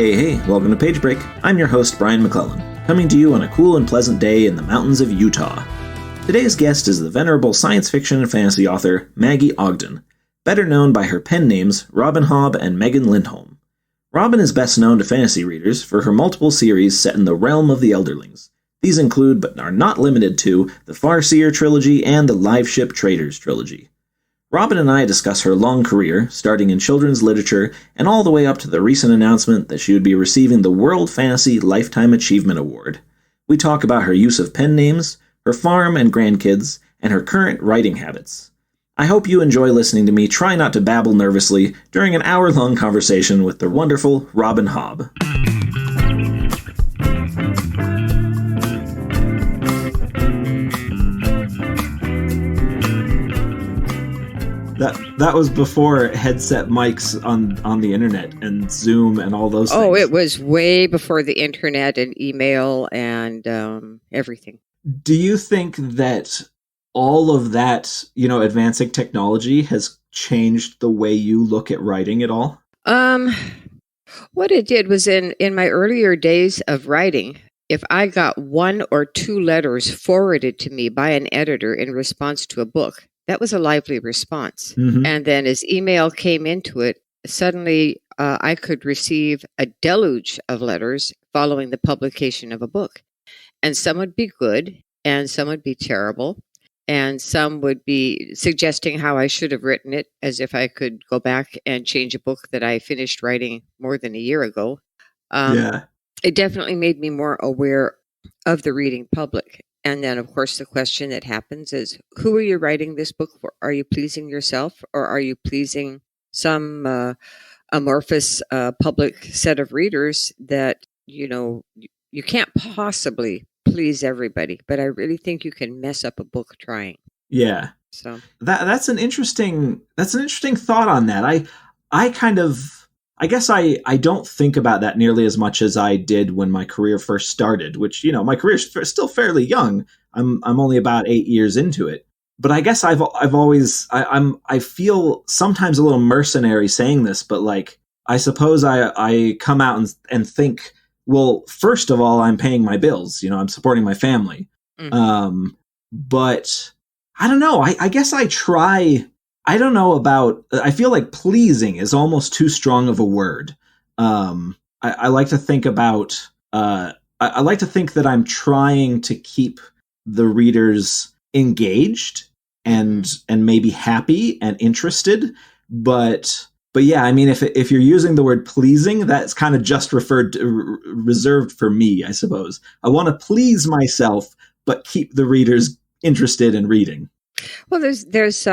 Hey, welcome to Page Break. I'm your host, Brian McClellan, coming to you on a cool and pleasant day in the mountains of Utah. Today's guest is the venerable science fiction and fantasy author Maggie Ogden, better known by her pen names Robin Hobb and Megan Lindholm. Robin is best known to fantasy readers for her multiple series set in the realm of the Elderlings. These include, but are not limited to, the Farseer Trilogy and the Liveship Traders Trilogy. Robin and I discuss her long career, starting in children's literature and all the way up to the recent announcement that she would be receiving the World Fantasy Lifetime Achievement Award. We talk about her use of pen names, her farm and grandkids, and her current writing habits. I hope you enjoy listening to me try not to babble nervously during an hour-long conversation with the wonderful Robin Hobb. That was before headset mics on the internet and Zoom and all those things. Oh, it was way before the internet and email and everything. Do you think that all of that, advancing technology has changed the way you look at writing at all? What it did was in my earlier days of writing, if I got 1 or 2 letters forwarded to me by an editor in response to a book, that was a lively response. Mm-hmm. And then as email came into it, suddenly I could receive a deluge of letters following the publication of a book. And some would be good, and some would be terrible, and some would be suggesting how I should have written it, as if I could go back and change a book that I finished writing more than a year ago. It definitely made me more aware of the reading public. And then, of course, the question that happens is, who are you writing this book for? Are you pleasing yourself, or are you pleasing some amorphous public set of readers that, you can't possibly please everybody, but I really think you can mess up a book trying. Yeah. So that's an interesting thought on that. I guess I don't think about that nearly as much as I did when my career first started, which, my career is still fairly young. I'm only about 8 years into it. But I guess I feel sometimes a little mercenary saying this, but like, I suppose I come out and think, well, first of all, I'm paying my bills, I'm supporting my family. Mm-hmm. But I don't know. I guess I try. I don't know about, I feel like pleasing is almost too strong of a word. I like to think about, I like to think that I'm trying to keep the readers engaged and maybe happy and interested. But yeah, I mean, if you're using the word pleasing, that's kind of just reserved for me, I suppose. I want to please myself, but keep the readers interested in reading. Well, there's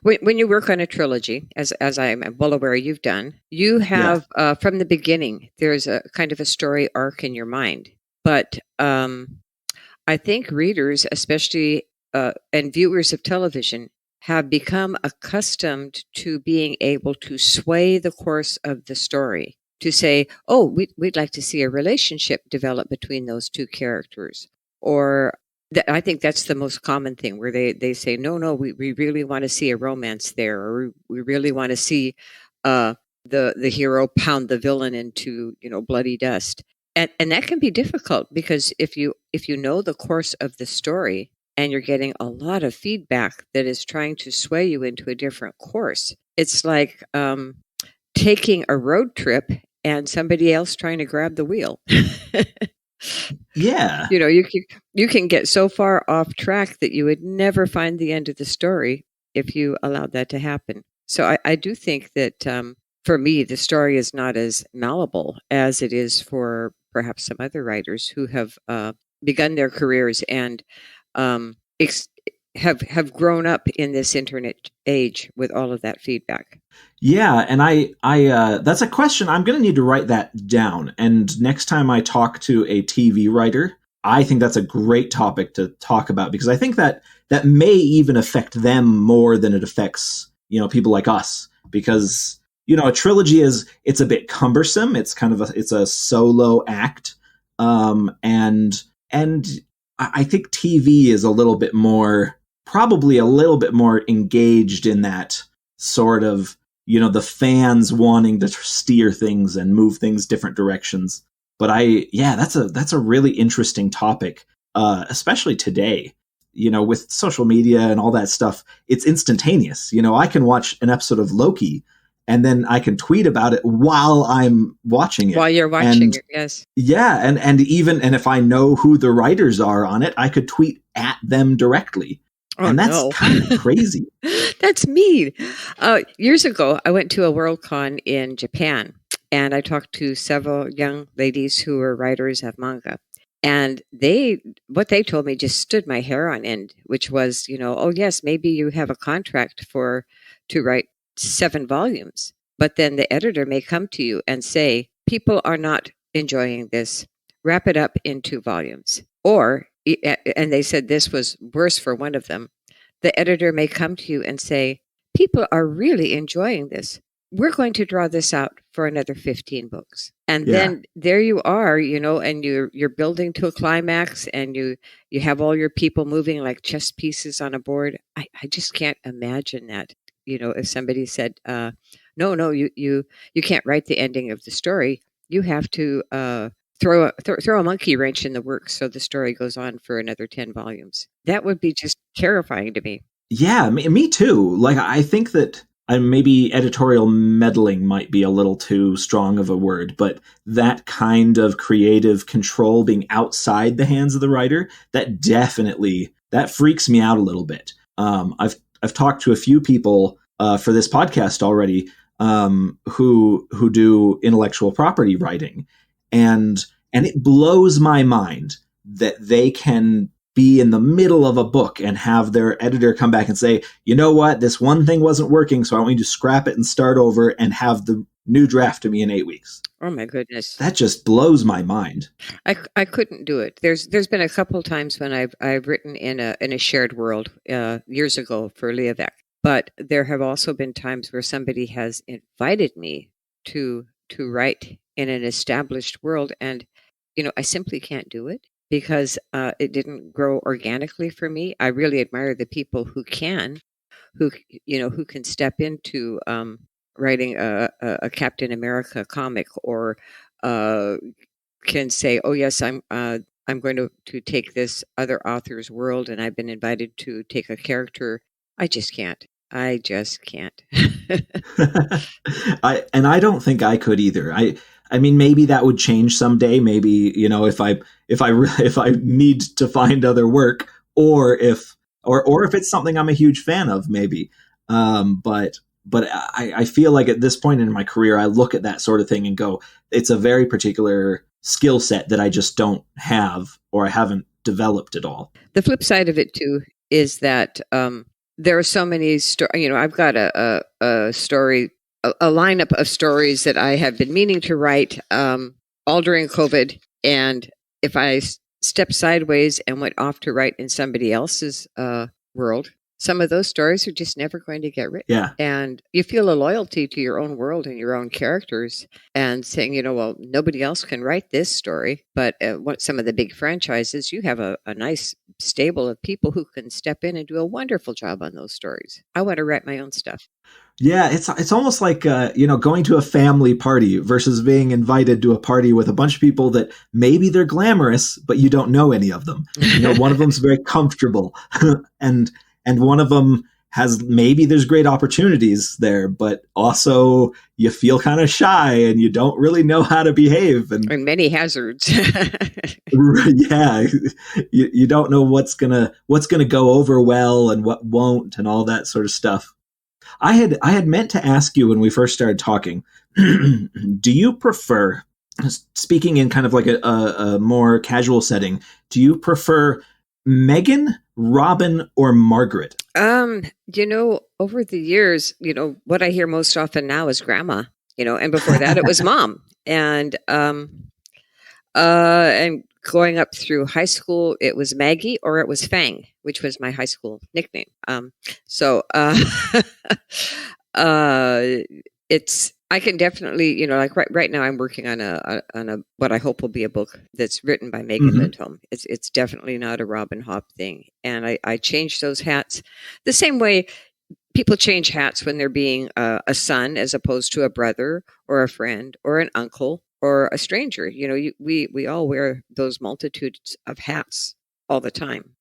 when you work on a trilogy, as I'm well aware you've done, you have from the beginning, there's a kind of a story arc in your mind. But I think readers, especially and viewers of television, have become accustomed to being able to sway the course of the story, to say, oh, we'd like to see a relationship develop between those two characters. Or I think that's the most common thing, where they say, no, we really want to see a romance there, or we really want to see the hero pound the villain into bloody dust. And that can be difficult, because if you know the course of the story, and you're getting a lot of feedback that is trying to sway you into a different course, it's like taking a road trip and somebody else trying to grab the wheel. Yeah. You can get so far off track that you would never find the end of the story if you allowed that to happen. So I do think that for me, the story is not as malleable as it is for perhaps some other writers who have begun their careers and have grown up in this internet age with all of that feedback. Yeah, and I that's a question. I'm going to need to write that down. And next time I talk to a TV writer, I think that's a great topic to talk about, because I think that may even affect them more than it affects, people like us, because, a trilogy it's a bit cumbersome. It's kind of it's a solo act. And I think TV is probably a little bit more engaged in that sort of, the fans wanting to steer things and move things different directions. But that's a really interesting topic, especially today. With social media and all that stuff, it's instantaneous. I can watch an episode of Loki and then I can tweet about it while I'm watching it. While you're watching it, yes. Yeah, and if I know who the writers are on it, I could tweet at them directly. And that's kind of crazy. That's mean. Years ago, I went to a Worldcon in Japan, and I talked to several young ladies who were writers of manga. And what they told me just stood my hair on end, which was, oh yes, maybe you have a contract to write 7 volumes, but then the editor may come to you and say, people are not enjoying this, wrap it up in 2 volumes. Or, and they said this was worse for one of them, the editor may come to you and say, people are really enjoying this. We're going to draw this out for another 15 books. And then there you are, and you're building to a climax, and you have all your people moving like chess pieces on a board. I just can't imagine that. If somebody said, no, you can't write the ending of the story. You have to throw a monkey wrench in the works so the story goes on for another 10 volumes. That would be just terrifying to me. Yeah, me too. Like, I think that maybe editorial meddling might be a little too strong of a word, but that kind of creative control being outside the hands of the writer, that freaks me out a little bit. I've talked to a few people for this podcast already who do intellectual property writing, and it blows my mind that they can be in the middle of a book and have their editor come back and say, you know what, this one thing wasn't working, so I want you to scrap it and start over and have the new draft to me in 8 weeks. Oh my goodness. That just blows my mind. I couldn't do it. There's been a couple times when I've written in a shared world years ago for Liavec, but there have also been times where somebody has invited me to write in an established world, and I simply can't do it because it didn't grow organically for me. I really admire the people who can step into writing a Captain America comic, or can say, oh yes, I'm going to take this other author's world, and I've been invited to take a character. I just can't. I don't think I could either. I mean, maybe that would change someday. Maybe, if I need to find other work, or if it's something I'm a huge fan of, maybe. But I feel like at this point in my career, I look at that sort of thing and go, it's a very particular skill set that I just don't have, or I haven't developed at all. The flip side of it too is that there are so many I've got a story, a lineup of stories that I have been meaning to write all during COVID. And if I stepped sideways and went off to write in somebody else's world, some of those stories are just never going to get written. Yeah. And you feel a loyalty to your own world and your own characters, and saying, well, nobody else can write this story. But some of the big franchises, you have a nice stable of people who can step in and do a wonderful job on those stories. I want to write my own stuff. Yeah, it's almost like going to a family party versus being invited to a party with a bunch of people that maybe they're glamorous, but you don't know any of them. One of them's very comfortable, and one of them maybe there's great opportunities there, but also you feel kind of shy and you don't really know how to behave, and many hazards. Yeah, you don't know what's gonna go over well and what won't, and all that sort of stuff. I had meant to ask you when we first started talking, do you prefer, speaking in kind of like a more casual setting, do you prefer Megan, Robin, or Margaret? Over the years, what I hear most often now is grandma, and before that it was mom. And going up through high school, it was Maggie or it was Fang, which was my high school nickname. I can definitely, like right now I'm working on a what I hope will be a book that's written by Megan Lindholm. It's definitely not a Robin Hobb thing. And I changed those hats the same way people change hats when they're being a son as opposed to a brother or a friend or an uncle or a stranger. We all wear those multitudes of hats all the time.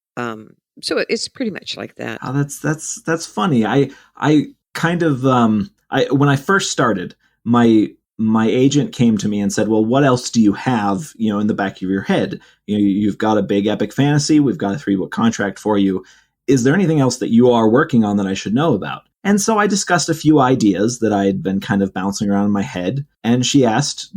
So it's pretty much like that. Oh, that's funny. I kind of when I first started, my agent came to me and said, "Well, what else do you have, in the back of your head? You've got a big epic fantasy. We've got a 3-book contract for you. Is there anything else that you are working on that I should know about?" And so I discussed a few ideas that I had been kind of bouncing around in my head. And she asked,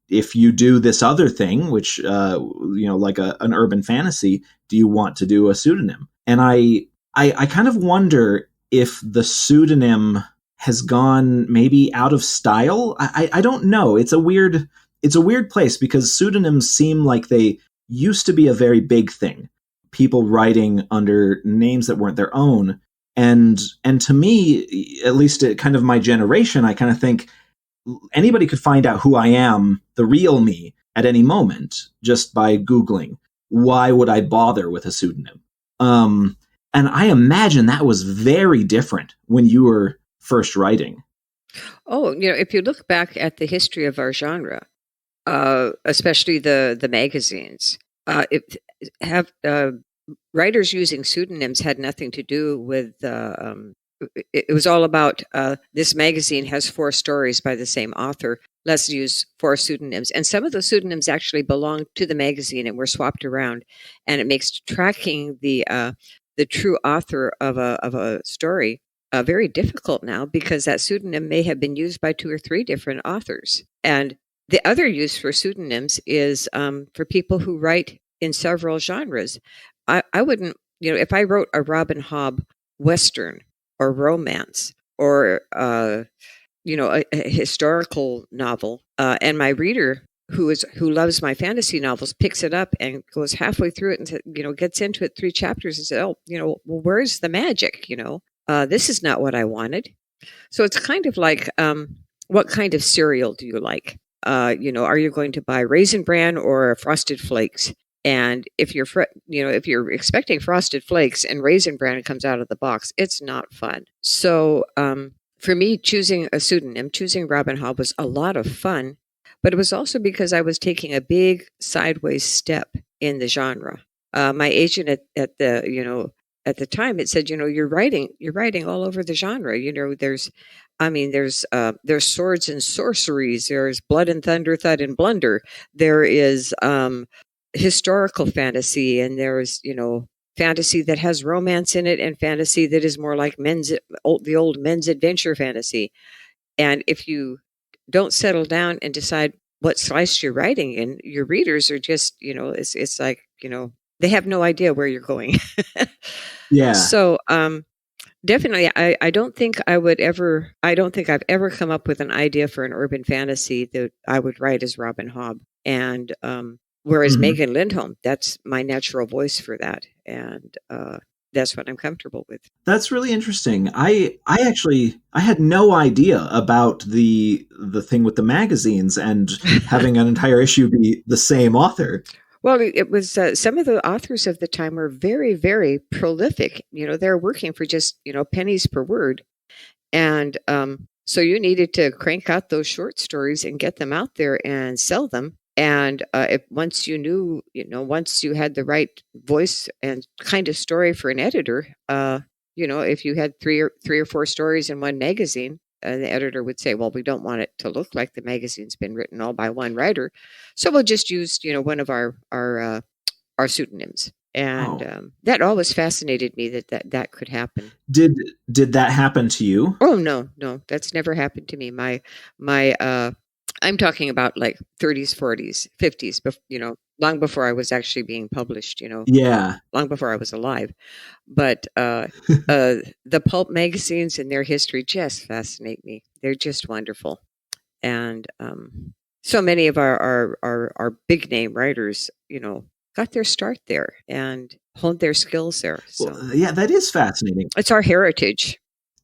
if you do this other thing, which, like an urban fantasy, do you want to do a pseudonym? And I kind of wonder if the pseudonym has gone maybe out of style. I don't know. It's a weird place because pseudonyms seem like they used to be a very big thing. People writing under names that weren't their own. And to me, at least at kind of my generation, I kind of think anybody could find out who I am, the real me, at any moment just by Googling. Why would I bother with a pseudonym? And I imagine that was very different when you were first writing. Oh, if you look back at the history of our genre, especially the magazines, writers using pseudonyms had nothing to do with it was all about this magazine has 4 stories by the same author. Let's use 4 pseudonyms. And some of the pseudonyms actually belonged to the magazine and were swapped around. And it makes tracking the true author of a story very difficult now because that pseudonym may have been used by 2 or 3 different authors. And the other use for pseudonyms is for people who write in several genres. I wouldn't, if I wrote a Robin Hobb Western or romance or, a historical novel, and my reader who loves my fantasy novels picks it up and goes halfway through it and, gets into it 3 chapters and says, well, where's the magic? This is not what I wanted. So it's kind of like, what kind of cereal do you like? Are you going to buy Raisin Bran or Frosted Flakes? And if you're expecting Frosted Flakes and Raisin Bran comes out of the box, it's not fun. So for me, choosing a pseudonym, choosing Robin Hobb was a lot of fun, but it was also because I was taking a big sideways step in the genre. My agent at the time, it said, you're writing all over the genre. There's swords and sorceries. There's blood and thunder, thud and blunder. There is historical fantasy, and there's fantasy that has romance in it, and fantasy that is more like the old men's adventure fantasy. And if you don't settle down and decide what slice you're writing in, your readers are just it's like they have no idea where you're going. Yeah. So definitely, I don't think I've ever come up with an idea for an urban fantasy that I would write as Robin Hobb. And whereas Megan Lindholm, that's my natural voice for that. And that's what I'm comfortable with. That's really interesting. I had no idea about the thing with the magazines and having an entire issue be the same author. Well, it was some of the authors of the time were very, very prolific. They're working for just, pennies per word. And so you needed to crank out those short stories and get them out there and sell them. And once you knew, once you had the right voice and kind of story for an editor, if you had three or four stories in one magazine, the editor would say, well, we don't want it to look like the magazine's been written all by one writer. So we'll just use, one of our pseudonyms. And that always fascinated me that could happen. Did that happen to you? Oh, no, that's never happened to me. My I'm talking about like 30s, 40s, 50s, long before I was actually being published, Yeah. Long before I was alive. But the pulp magazines and their history just fascinate me. They're just wonderful. And so many of our big name writers, got their start there and honed their skills there. So. Well, yeah, that is fascinating. It's our heritage.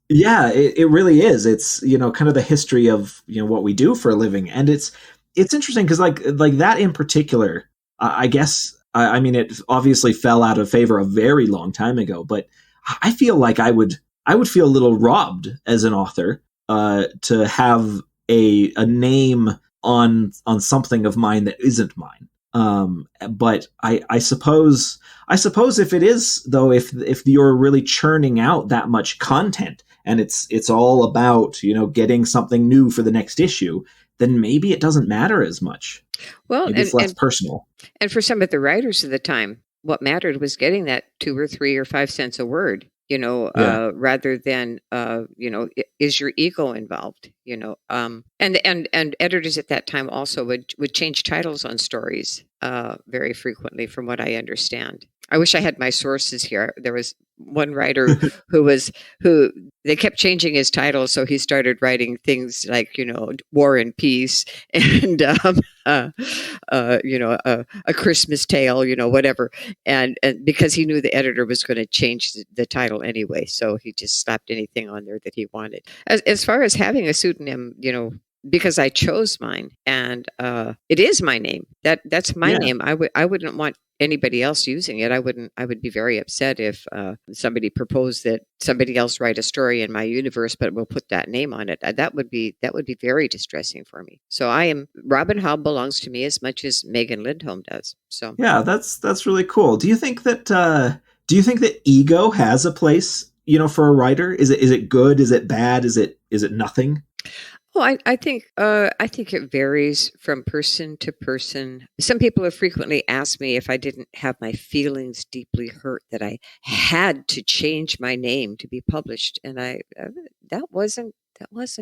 Yeah, it really is. It's, kind of the history of, what we do for a living. And it's interesting because like that in particular, I guess, I mean, it obviously fell out of favor a very long time ago, but I feel like I would I would feel a little robbed as an author to have a name on something of mine that isn't mine. But I suppose if it is, though, if you're really churning out that much content and it's all about, getting something new for the next issue, then maybe it doesn't matter as much. Well, maybe it's less personal. And for some of the writers of the time, what mattered was getting that 2 or 3 or 5 cents a word, rather than, is your ego involved, and editors at that time also would change titles on stories very frequently, from what I understand. I wish I had my sources here. There was one writer who they kept changing his title, so he started writing things like War and Peace and a Christmas Tale, whatever, and because he knew the editor was going to change the title anyway, so he just slapped anything on there that he wanted. As far as having a pseudonym, because I chose mine, and it is my name. That's my name. I wouldn't want anybody else using it. I would be very upset if somebody proposed that somebody else write a story in my universe, but will put that name on it. That would be very distressing for me. So Robin Hobb belongs to me as much as Megan Lindholm does. So yeah, that's really cool. Do you think that ego has a place, for a writer? Is it good? Is it bad? Is it nothing? Well, I think it varies from person to person. Some people have frequently asked me if I didn't have my feelings deeply hurt that I had to change my name to be published, and that wasn't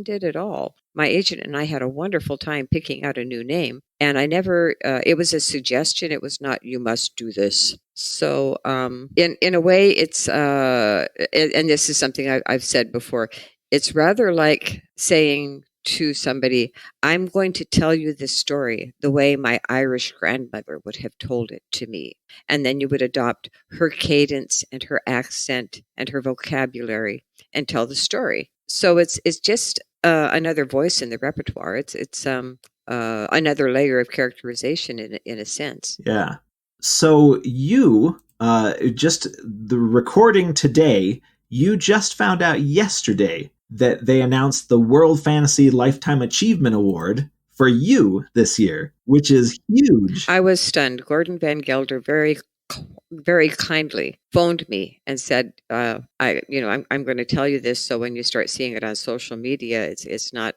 it at all. My agent and I had a wonderful time picking out a new name, and I never. It was a suggestion. It was not, you must do this. So, in a way, it's and this is something I've said before. It's rather like saying to somebody, I'm going to tell you this story the way my Irish grandmother would have told it to me. And then you would adopt her cadence and her accent and her vocabulary and tell the story. So it's just another voice in the repertoire. It's another layer of characterization in a sense. Yeah. So you, just the recording today, you just found out yesterday that they announced the World Fantasy Lifetime Achievement Award for you this year, which is huge. I was stunned. Gordon Van Gelder very, very kindly phoned me and said, I'm going to tell you this, so when you start seeing it on social media, it's not,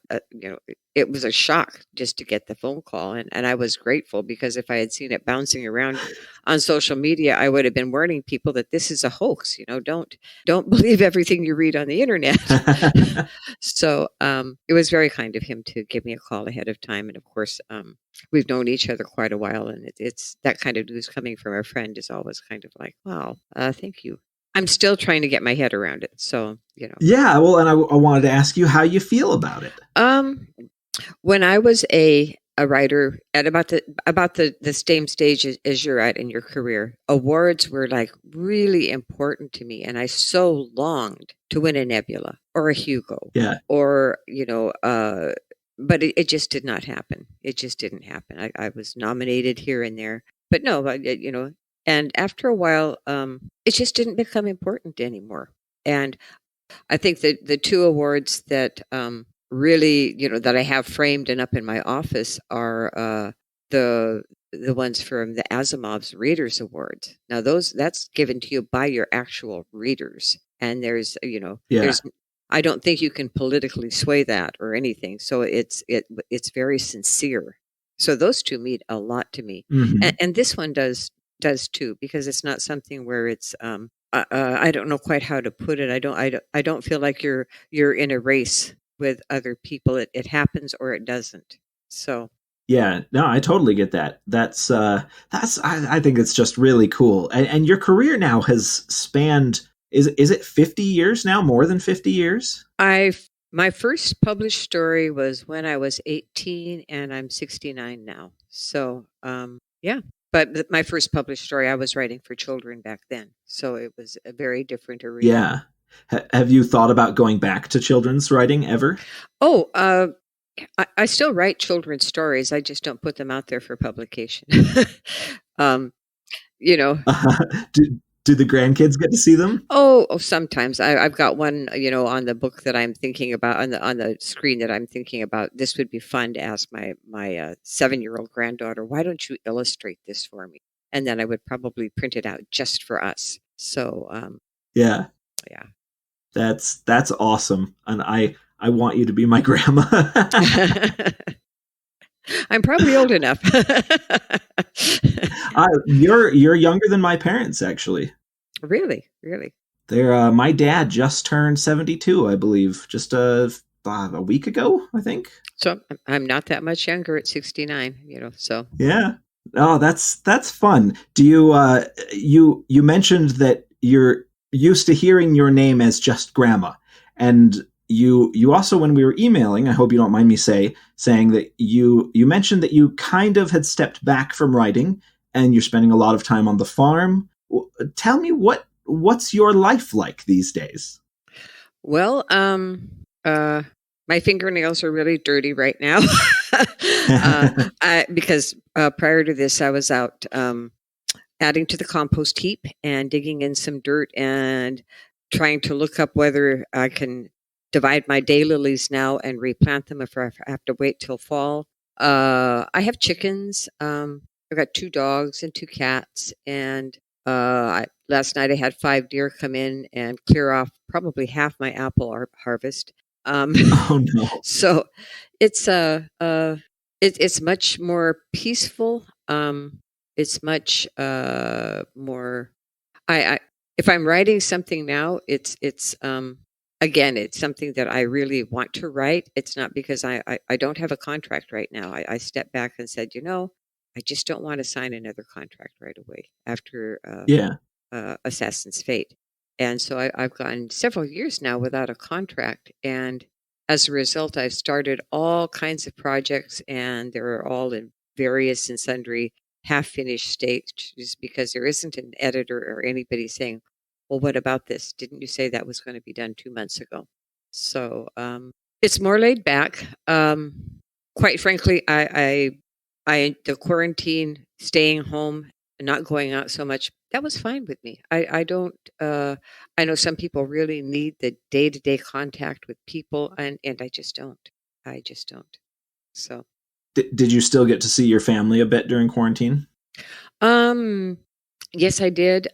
it was a shock just to get the phone call. And I was grateful, because if I had seen it bouncing around on social media, I would have been warning people that this is a hoax. Don't believe everything you read on the internet. So it was very kind of him to give me a call ahead of time. And of course, we've known each other quite a while, and it's that kind of news coming from a friend is always kind of like, wow, thank you. I'm still trying to get my head around it. So, Yeah, well, and I wanted to ask you how you feel about it. When I was a writer at about the same stage as you're at in your career, awards were like really important to me, and I so longed to win a Nebula or a Hugo, or but it just did not happen. It just didn't happen. I was nominated here and there, but no, and after a while, it just didn't become important anymore. And I think that the 2 awards that really, that I have framed and up in my office are the ones from the Asimov's Readers Awards. Now that's given to you by your actual readers, and there's I don't think you can politically sway that or anything. So it's very sincere. So those 2 mean a lot to me, and this one does too, because it's not something where it's I don't know quite how to put it. I don't feel like you're in a race with other people. It happens or it doesn't. So yeah, no, I totally get that. That's I think it's just really cool. And your career now has spanned, is it 50 years now? More than 50 years? My first published story was when I was 18, and I'm 69 now. So yeah. But my first published story, I was writing for children back then. So it was a very different arena. Yeah. Have you thought about going back to children's writing ever? Oh, I still write children's stories. I just don't put them out there for publication. Do the grandkids get to see them? Oh, sometimes I've got one, on the book that I'm thinking about on the screen that I'm thinking about. This would be fun to ask my 7-year-old granddaughter, why don't you illustrate this for me? And then I would probably print it out just for us. So, yeah, that's awesome, and I want you to be my grandma. I'm probably old enough. You're younger than my parents, actually. Really? They're my dad just turned 72, I believe, just a week ago, I think. So I'm not that much younger at 69, so. Yeah. Oh, that's fun. Do you mentioned that you're used to hearing your name as just grandma, and you also, when we were emailing, I hope you don't mind me saying that you mentioned that you kind of had stepped back from writing and you're spending a lot of time on the farm. Tell me what's your life like these days? Well, my fingernails are really dirty right now. Because prior to this, I was out adding to the compost heap and digging in some dirt and trying to look up whether I can divide my daylilies now and replant them if I have to wait till fall. I have chickens. I've got 2 dogs and 2 cats. And last night I had 5 deer come in and clear off probably half my apple harvest. Oh no! So it's it's much more peaceful. It's much more. If I'm writing something now, it's again, it's something that I really want to write. It's not because I don't have a contract right now. I stepped back and said, I just don't want to sign another contract right away after Assassin's Fate. And so I've gone several years now without a contract. And as a result, I've started all kinds of projects, and they're all in various and sundry half-finished stages because there isn't an editor or anybody saying, well, what about this? Didn't you say that was going to be done 2 months ago? So it's more laid back. Quite frankly, I the quarantine, staying home, not going out so much, that was fine with me. I don't. I know some people really need the day-to-day contact with people, and I just don't. I just don't. So, did you still get to see your family a bit during quarantine? Yes, I did.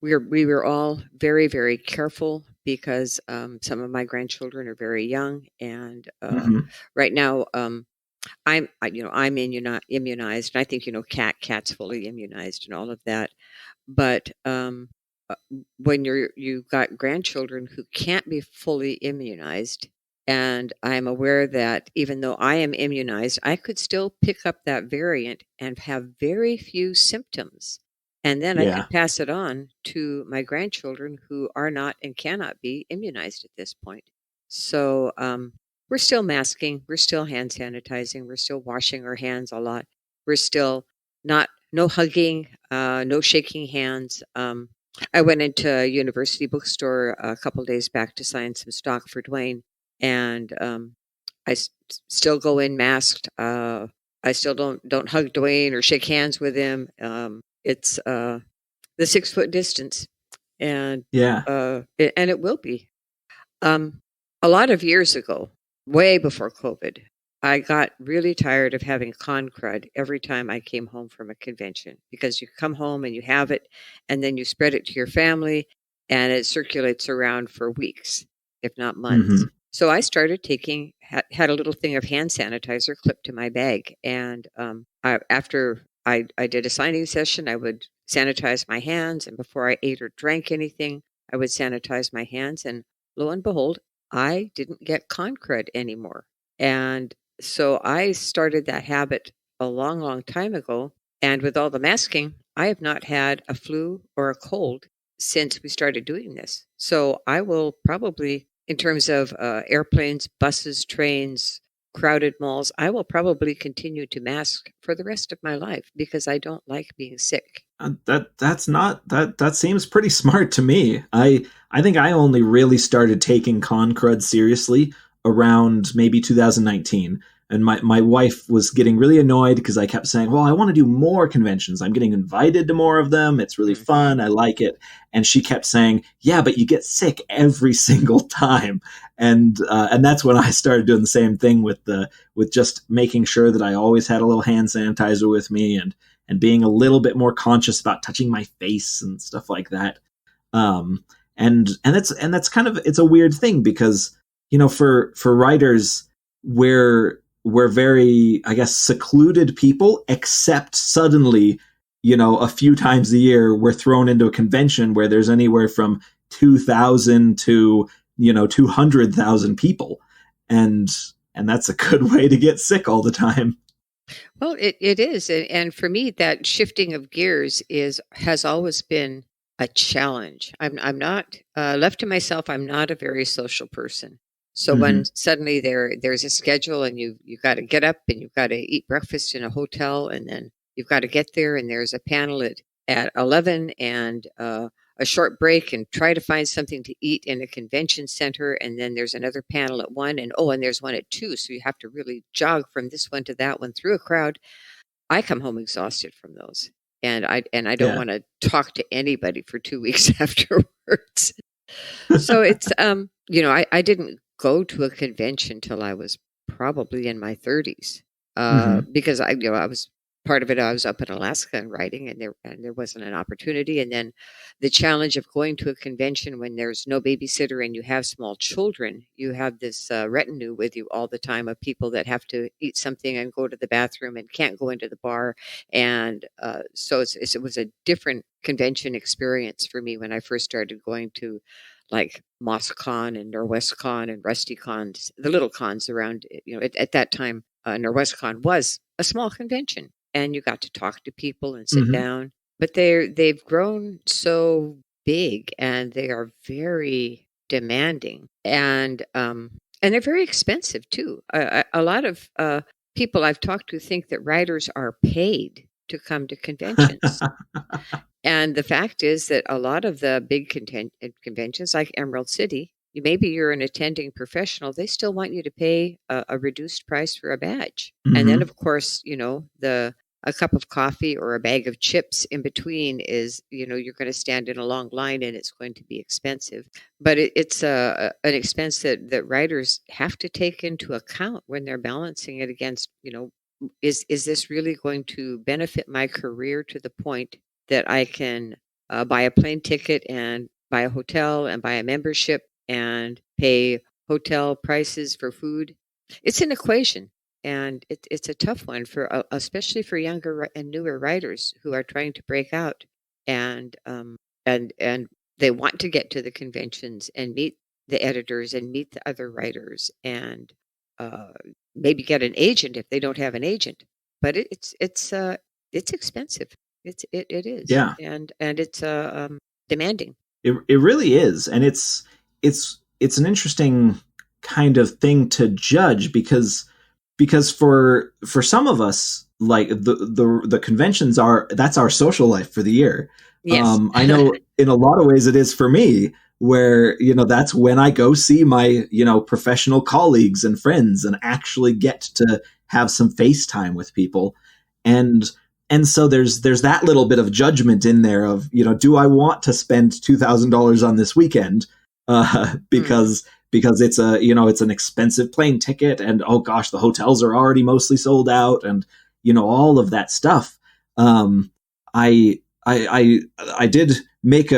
We were all very, very careful because some of my grandchildren are very young, and right now I'm immunized, and I think cat's fully immunized and all of that. But when you've got grandchildren who can't be fully immunized, and I'm aware that even though I am immunized, I could still pick up that variant and have very few symptoms. And then I could pass it on to my grandchildren who are not and cannot be immunized at this point. So we're still masking, we're still hand sanitizing, we're still washing our hands a lot. We're still no hugging, no shaking hands. I went into a university bookstore a couple days back to sign some stock for Dwayne, and I still go in masked. I still don't hug Dwayne or shake hands with him. It's the 6-foot distance, and it will be. A lot of years ago, way before COVID, I got really tired of having con crud every time I came home from a convention, because you come home and you have it, and then you spread it to your family, and it circulates around for weeks, if not months. Mm-hmm. So I started had a little thing of hand sanitizer clipped to my bag, and after I did a signing session, I would sanitize my hands, and before I ate or drank anything, I would sanitize my hands, and lo and behold, I didn't get con crud anymore. And so I started that habit a long, long time ago. And with all the masking, I have not had a flu or a cold since we started doing this. So I will probably, in terms of airplanes, buses, trains, crowded malls, I will probably continue to mask for the rest of my life because I don't like being sick. That seems pretty smart to me. I think I only really started taking con crud seriously around maybe 2019. and my wife was getting really annoyed because I kept saying, well, I want to do more conventions. I'm getting invited to more of them. It's really fun. I like it. And she kept saying, yeah, but you get sick every single time. And that's when I started doing the same thing with just making sure that I always had a little hand sanitizer with me, and being a little bit more conscious about touching my face and stuff like that. And that's kind of, it's a weird thing because, for writers, we're very, I guess, secluded people, except suddenly, a few times a year, we're thrown into a convention where there's anywhere from 2,000 to, 200,000 people. And that's a good way to get sick all the time. Well, it is. And for me, that shifting of gears has always been a challenge. I'm not left to myself. I'm not a very social person. So when suddenly there's a schedule and you got to get up and you've got to eat breakfast in a hotel, and then you've got to get there and there's a panel at 11 and a short break and try to find something to eat in a convention center, and then there's another panel at 1 and there's one at 2, so you have to really jog from this one to that one through a crowd. I come home exhausted from those, and I don't want to talk to anybody for 2 weeks afterwards. So it's I didn't go to a convention till I was probably in my 30s because I was part of it. I was up in Alaska and writing, and there wasn't an opportunity. And then the challenge of going to a convention when there's no babysitter and you have small children, you have this retinue with you all the time of people that have to eat something and go to the bathroom and can't go into the bar. And so it was a different convention experience for me when I first started going to like MossCon and NorwestCon and RustyCons, the little cons around. At that time, NorwestCon was a small convention, and you got to talk to people and sit down. But they've grown so big, and they are very demanding, and they're very expensive too. A lot of people I've talked to think that writers are paid to come to conventions. And the fact is that a lot of the big conventions like Emerald City, maybe you're an attending professional, they still want you to pay a reduced price for a badge. And then, of course, a cup of coffee or a bag of chips in between is, you're going to stand in a long line and it's going to be expensive. But it's an expense that writers have to take into account when they're balancing it against, is this really going to benefit my career to the point that I can buy a plane ticket and buy a hotel and buy a membership and pay hotel prices for food? It's an equation, and it's a tough one especially for younger and newer writers who are trying to break out, and they want to get to the conventions and meet the editors and meet the other writers and maybe get an agent if they don't have an agent. But it's expensive. It is. Yeah. And it's demanding. It really is. And it's an interesting kind of thing to judge because for some of us, like the conventions that's our social life for the year. Yes. I know in a lot of ways it is for me, where, that's when I go see my, professional colleagues and friends and actually get to have some FaceTime with people. And so there's that little bit of judgment in there of, do I want to spend $2,000 on this weekend? Because it's it's an expensive plane ticket, and oh gosh, the hotels are already mostly sold out, and all of that stuff. I did make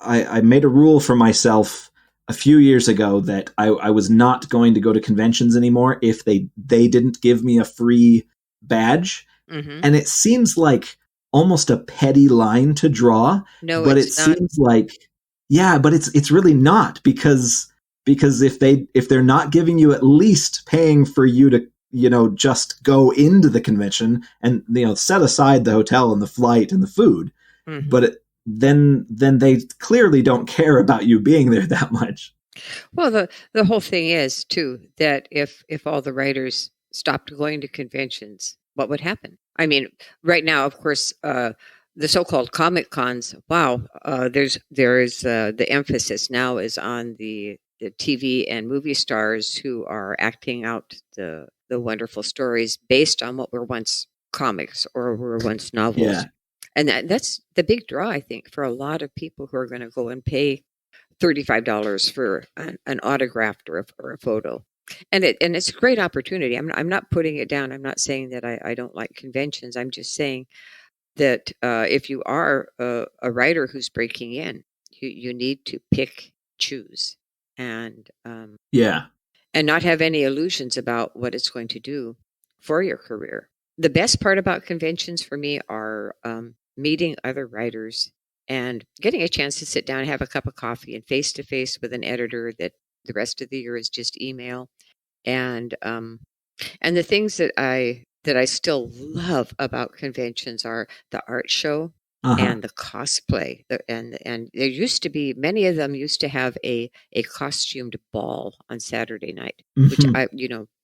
I made a rule for myself a few years ago that I was not going to go to conventions anymore if they didn't give me a free badge. And it seems like almost a petty line to draw. No, but it's it not. Seems like, but it's really not, because if they're not giving you at least paying for you to just go into the convention and set aside the hotel and the flight and the food, but then they clearly don't care about you being there that much. Well, the whole thing is too that if all the writers stopped going to conventions, what would happen? I mean, right now, of course, the so-called comic cons. Wow, there is the emphasis now is on the the TV and movie stars who are acting out the wonderful stories based on what were once comics or were once novels. Yeah. And that's the big draw, I think, for a lot of people who are going to go and pay $35 for an autograph or a photo. And it's a great opportunity. I'm not putting it down. I'm not saying that I don't like conventions. I'm just saying that if you are a writer who's breaking in, you need to choose, and not have any illusions about what it's going to do for your career. The best part about conventions for me are meeting other writers and getting a chance to sit down and have a cup of coffee and face to face with an editor that the rest of the year is just email. And the things that I still love about conventions are the art show and the cosplay. And there used to be, many of them used to have a costumed ball on Saturday night, which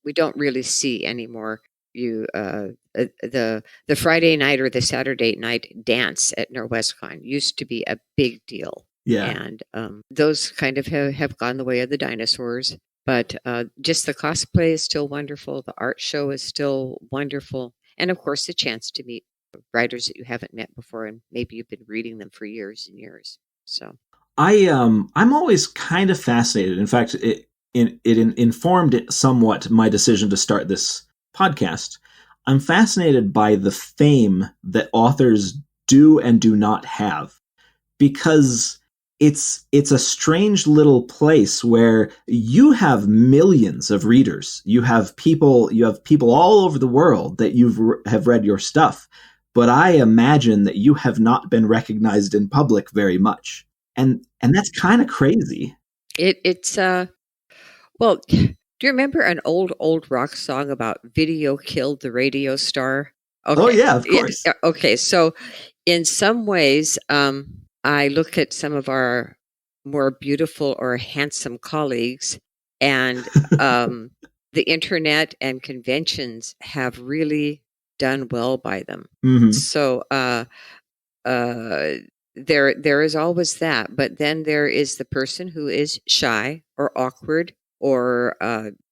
we don't really see anymore. The Friday night or the Saturday night dance at NorwestCon used to be a big deal. Yeah. And those kind of have gone the way of the dinosaurs. But just the cosplay is still wonderful. The art show is still wonderful. And of course, the chance to meet writers that you haven't met before, and maybe you've been reading them for years and years. So I'm always kind of fascinated. In fact, it informed somewhat my decision to start this podcast. I'm fascinated by the fame that authors do and do not have, because it's a strange little place where you have millions of readers. You have people all over the world that have read your stuff, but I imagine that you have not been recognized in public very much, and that's kind of crazy. It's well. Do you remember an old rock song about video killed the radio star? Okay. Oh yeah, of course. Yeah, okay, so in some ways, I look at some of our more beautiful or handsome colleagues, and the internet and conventions have really done well by them. Mm-hmm. So there is always that, but then there is the person who is shy or awkward or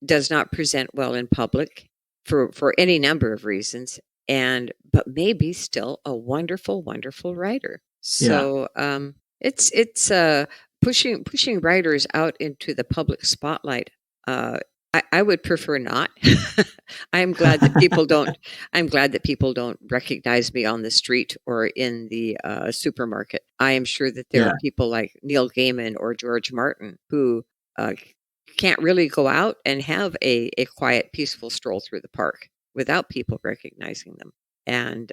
does not present well in public for any number of reasons, but maybe still a wonderful writer. So it's pushing writers out into the public spotlight. I would prefer not. I'm glad that people don't. I'm glad that people don't recognize me on the street or in the supermarket. I am sure that there are people like Neil Gaiman or George Martin who can't really go out and have a quiet, peaceful stroll through the park without people recognizing them. And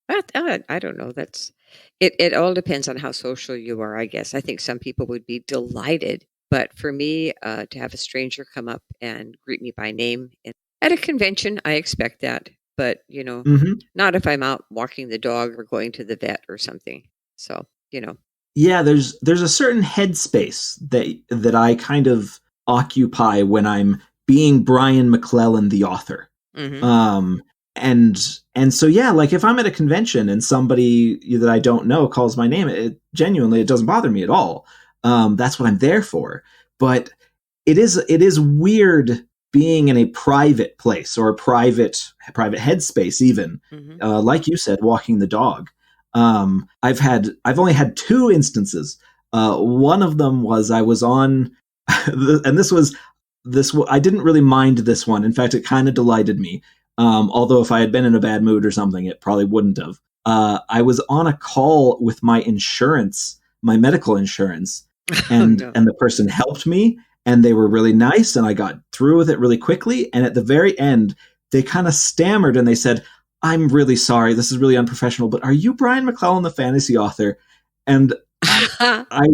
I don't know. That's it. It all depends on how social you are, I guess. I think some people would be delighted, but for me, to have a stranger come up and greet me by name at a convention, I expect that. But not if I'm out walking the dog or going to the vet or something. So yeah, there's a certain headspace that I kind of occupy when I'm being Brian McClellan, the author. Mm-hmm. And so, yeah, like if I'm at a convention and somebody that I don't know calls my name, it doesn't bother me at all. That's what I'm there for. But it is weird being in a private place or a private headspace, even, like you said, walking the dog. I've only had 2 instances. One of them was I was on, and I didn't really mind this one. In fact, it kind of delighted me. Although if I had been in a bad mood or something, it probably wouldn't have. I was on a call with my medical insurance, and the person helped me, and they were really nice, and I got through with it really quickly. And at the very end, they kind of stammered and they said, "I'm really sorry, this is really unprofessional, but are you Brian McClellan, the fantasy author?" And I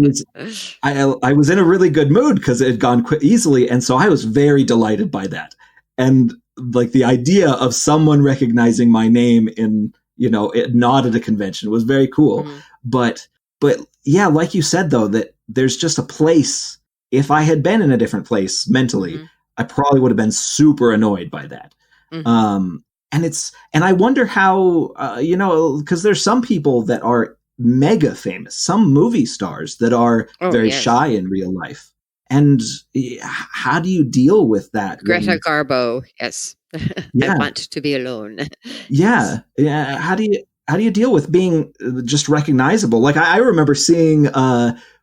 was in a really good mood because it had gone easily, and so I was very delighted by that. And like the idea of someone recognizing my name in not at a convention was very cool. Mm-hmm. But yeah, like you said though, that there's just a place. If I had been in a different place mentally, I probably would have been super annoyed by that. Mm-hmm. And I wonder how because there's some people that are mega famous, some movie stars that are very shy in real life. And how do you deal with that? Greta Garbo, yes. I want to be alone. Yeah. Yeah. How do you deal with being just recognizable? Like I remember seeing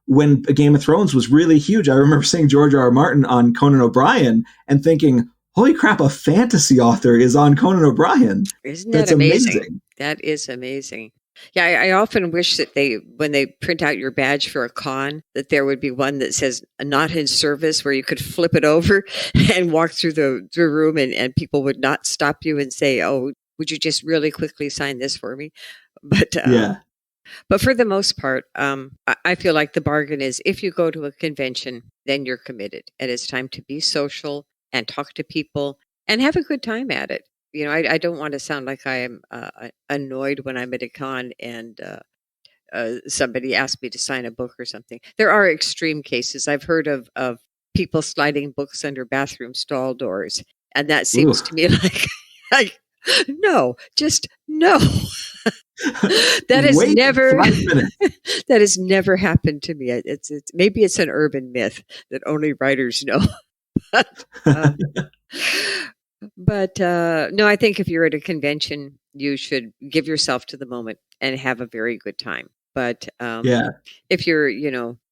when Game of Thrones was really huge. I remember seeing George R. R. Martin on Conan O'Brien and thinking, "Holy crap! A fantasy author is on Conan O'Brien." Isn't that That's amazing. That is amazing. Yeah, I often wish that when they print out your badge for a con, that there would be one that says "not in service," where you could flip it over and walk through the room, and people would not stop you and say, "Oh, would you just really quickly sign this for me?" But Yeah. But for the most part, I feel like the bargain is if you go to a convention, then you're committed, and it's time to be social and talk to people and have a good time at it. You know, I don't want to sound like I am annoyed when I'm at a con and somebody asked me to sign a book or something. There are extreme cases. I've heard of people sliding books under bathroom stall doors, and that seems Ooh. to me like no, just no. That has Wait never 5 minutes. that has never happened to me. It's maybe it's an urban myth that only writers know. But no, I think if you're at a convention, you should give yourself to the moment and have a very good time. But Yeah. if you're,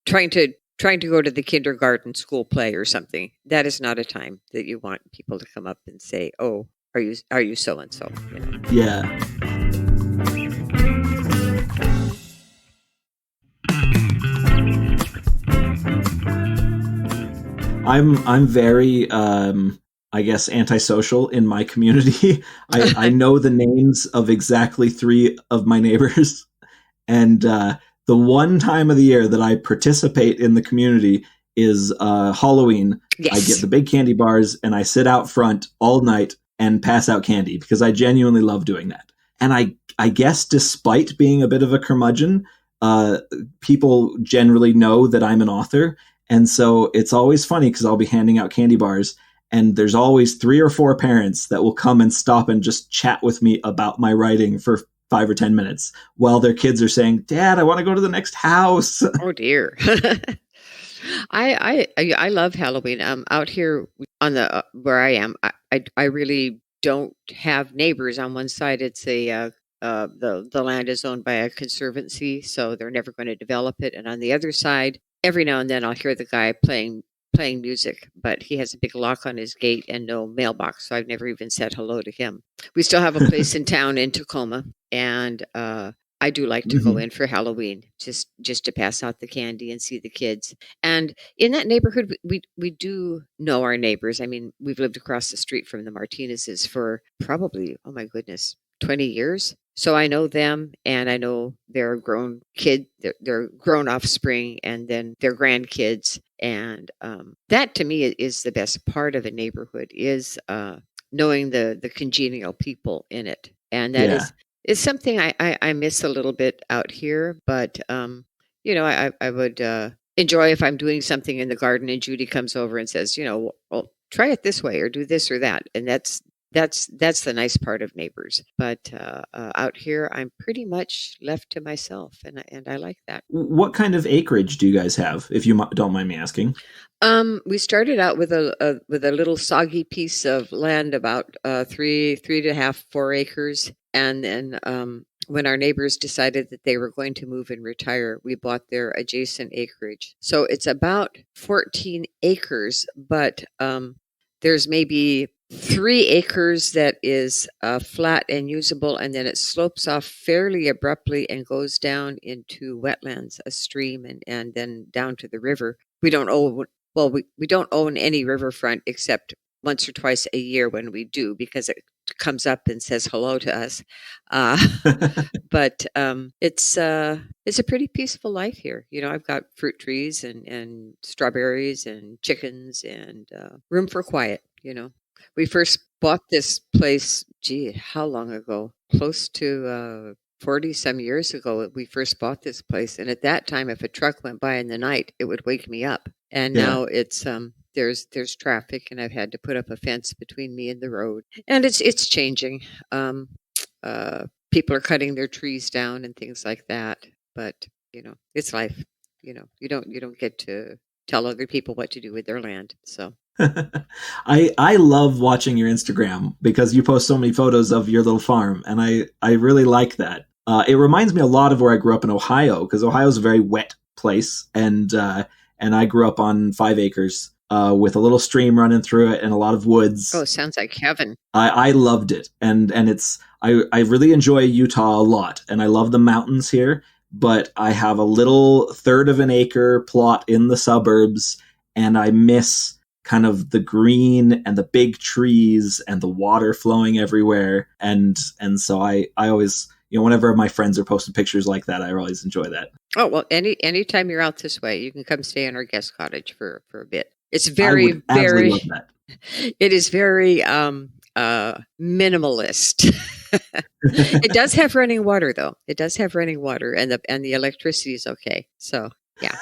trying to go to the kindergarten school play or something, that is not a time that you want people to come up and say, "Oh, are you so and so?" Yeah. I'm very I guess antisocial in my community. I know the names of exactly 3 of my neighbors, and the one time of the year that I participate in the community is Halloween. Yes. I get the big candy bars and I sit out front all night and pass out candy because I genuinely love doing that. And I guess despite being a bit of a curmudgeon, people generally know that I'm an author. And so it's always funny because I'll be handing out candy bars and there's always 3 or 4 parents that will come and stop and just chat with me about my writing for 5 or 10 minutes while their kids are saying, "Dad, I want to go to the next house." Oh dear. I love Halloween. Out here on the where I am, I really don't have neighbors. On one side, it's the land is owned by a conservancy, so they're never going to develop it. And on the other side, every now and then I'll hear the guy playing music, but he has a big lock on his gate and no mailbox, so I've never even said hello to him. We still have a place in town in Tacoma, and I do like to go in for Halloween just to pass out the candy and see the kids. And in that neighborhood, we do know our neighbors. I mean, we've lived across the street from the Martinezes for probably, oh my goodness, 20 years. So I know them, and I know their grown kid, their grown offspring, and then their grandkids. And that to me is the best part of a neighborhood is knowing the congenial people in it. And that is something I miss a little bit out here. But, I would enjoy if I'm doing something in the garden and Judy comes over and says, well, try it this way or do this or that. And that's the nice part of neighbors. But out here, I'm pretty much left to myself, and I like that. What kind of acreage do you guys have, if you don't mind me asking? We started out with a little soggy piece of land, about 3.5, 4 acres, and then when our neighbors decided that they were going to move and retire, we bought their adjacent acreage. So it's about 14 acres, but there's maybe 3 acres that is flat and usable, and then it slopes off fairly abruptly and goes down into wetlands, a stream, and then down to the river. We don't own any riverfront except once or twice a year when we do, because it comes up and says hello to us. But it's a pretty peaceful life here. I've got fruit trees and strawberries and chickens and room for quiet. We first bought this place, how long ago? Close to 40 some years ago, we first bought this place. And at that time, if a truck went by in the night, it would wake me up. And now it's there's traffic, and I've had to put up a fence between me and the road. And it's changing. People are cutting their trees down and things like that. But it's life. You don't get to tell other people what to do with their land. So I love watching your Instagram because you post so many photos of your little farm, and I really like that. It reminds me a lot of where I grew up in Ohio, because Ohio is a very wet place, and I grew up on 5 acres with a little stream running through it and a lot of woods. Oh, sounds like heaven. I loved it, and I really enjoy Utah a lot, and I love the mountains here. But I have a little third of an acre plot in the suburbs, and I miss kind of the green and the big trees and the water flowing everywhere. And so I always, whenever my friends are posting pictures like that, I always enjoy that. Oh, well, anytime you're out this way, you can come stay in our guest cottage for a bit. It's very, very, love that. It is very minimalist. It does have running water, though. It does have running water, and the electricity is okay. So yeah.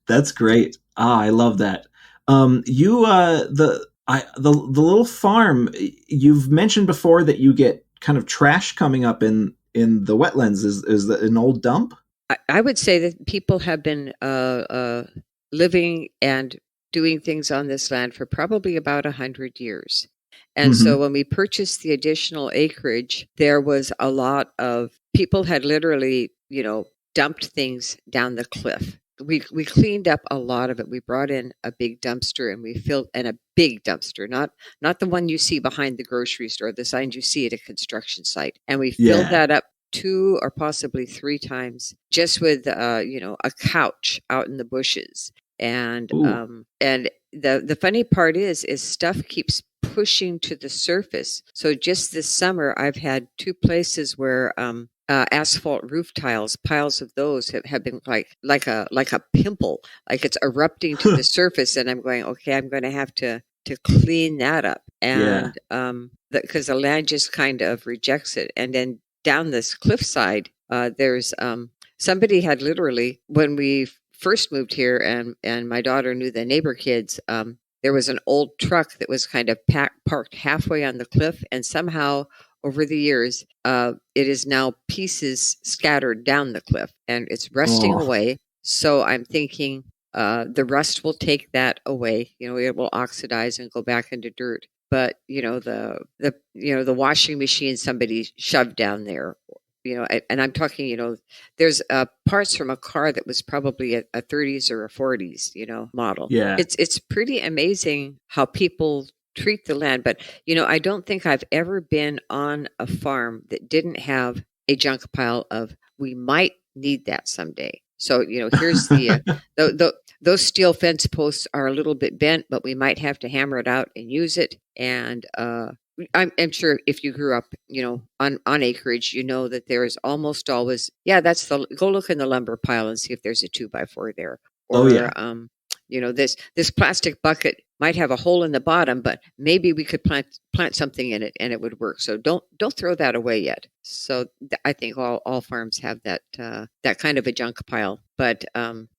That's great. I love that. The little farm you've mentioned before that you get kind of trash coming up in the wetlands. Is that an old dump? I would say that people have been living and doing things on this land for probably about 100 years. And so when we purchased the additional acreage, there was a lot of people had literally, dumped things down the cliff. We cleaned up a lot of it. We brought in a big dumpster and we filled, and a big dumpster, not the one you see behind the grocery store, the signs you see at a construction site. And we filled that up 2 or possibly 3 times just with, a couch out in the bushes. And the funny part is stuff keeps pushing to the surface. So just this summer, I've had 2 places where asphalt roof tiles, piles of those have been like a pimple, like it's erupting to the surface. And I'm going, okay, I'm going to have to clean that up. And because the land just kind of rejects it. And then down this cliffside, there's somebody had literally, when we first moved here and my daughter knew the neighbor kids, there was an old truck that was kind of parked halfway on the cliff, and somehow over the years, it is now pieces scattered down the cliff, and it's rusting away. So I'm thinking the rust will take that away. It will oxidize and go back into dirt. But the washing machine somebody shoved down there. And I'm talking, there's parts from a car that was probably a 30s or a 40s, model. Yeah. It's pretty amazing how people treat the land. But, I don't think I've ever been on a farm that didn't have a junk pile of, we might need that someday. So, here's those steel fence posts are a little bit bent, but we might have to hammer it out and use it. And, I'm sure if you grew up, on acreage, that there is almost always, go look in the lumber pile and see if there's a 2x4 there. Or, this plastic bucket might have a hole in the bottom, but maybe we could plant something in it and it would work. So don't throw that away yet. So I think all farms have that kind of a junk pile. But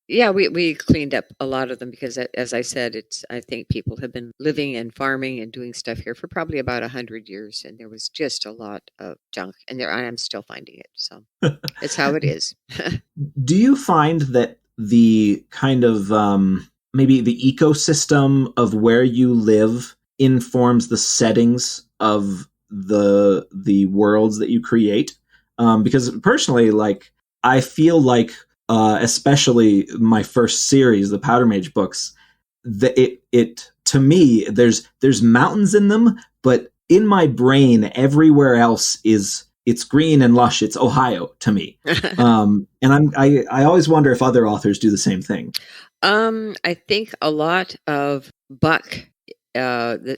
we cleaned up a lot of them because, as I said, I think people have been living and farming and doing stuff here for probably about 100 years, and there was just a lot of junk, and I am still finding it. So it's how it is. Do you find that the kind of maybe the ecosystem of where you live informs the settings of the worlds that you create? Because personally, I feel like, especially my first series, the Powder Mage books, it to me, there's mountains in them, but in my brain, everywhere else it's green and lush. It's Ohio to me. And I always wonder if other authors do the same thing. I think a lot of Buck, the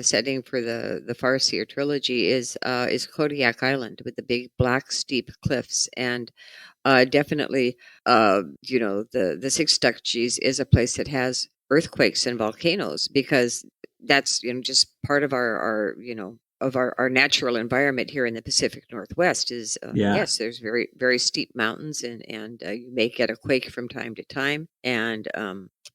setting for the Farseer Trilogy is Kodiak Island with the big black steep cliffs, and definitely, the Six Duchies is a place that has earthquakes and volcanoes, because that's just part of our natural environment here in the Pacific Northwest is, yes, there's very, very steep mountains, and you may get a quake from time to time. And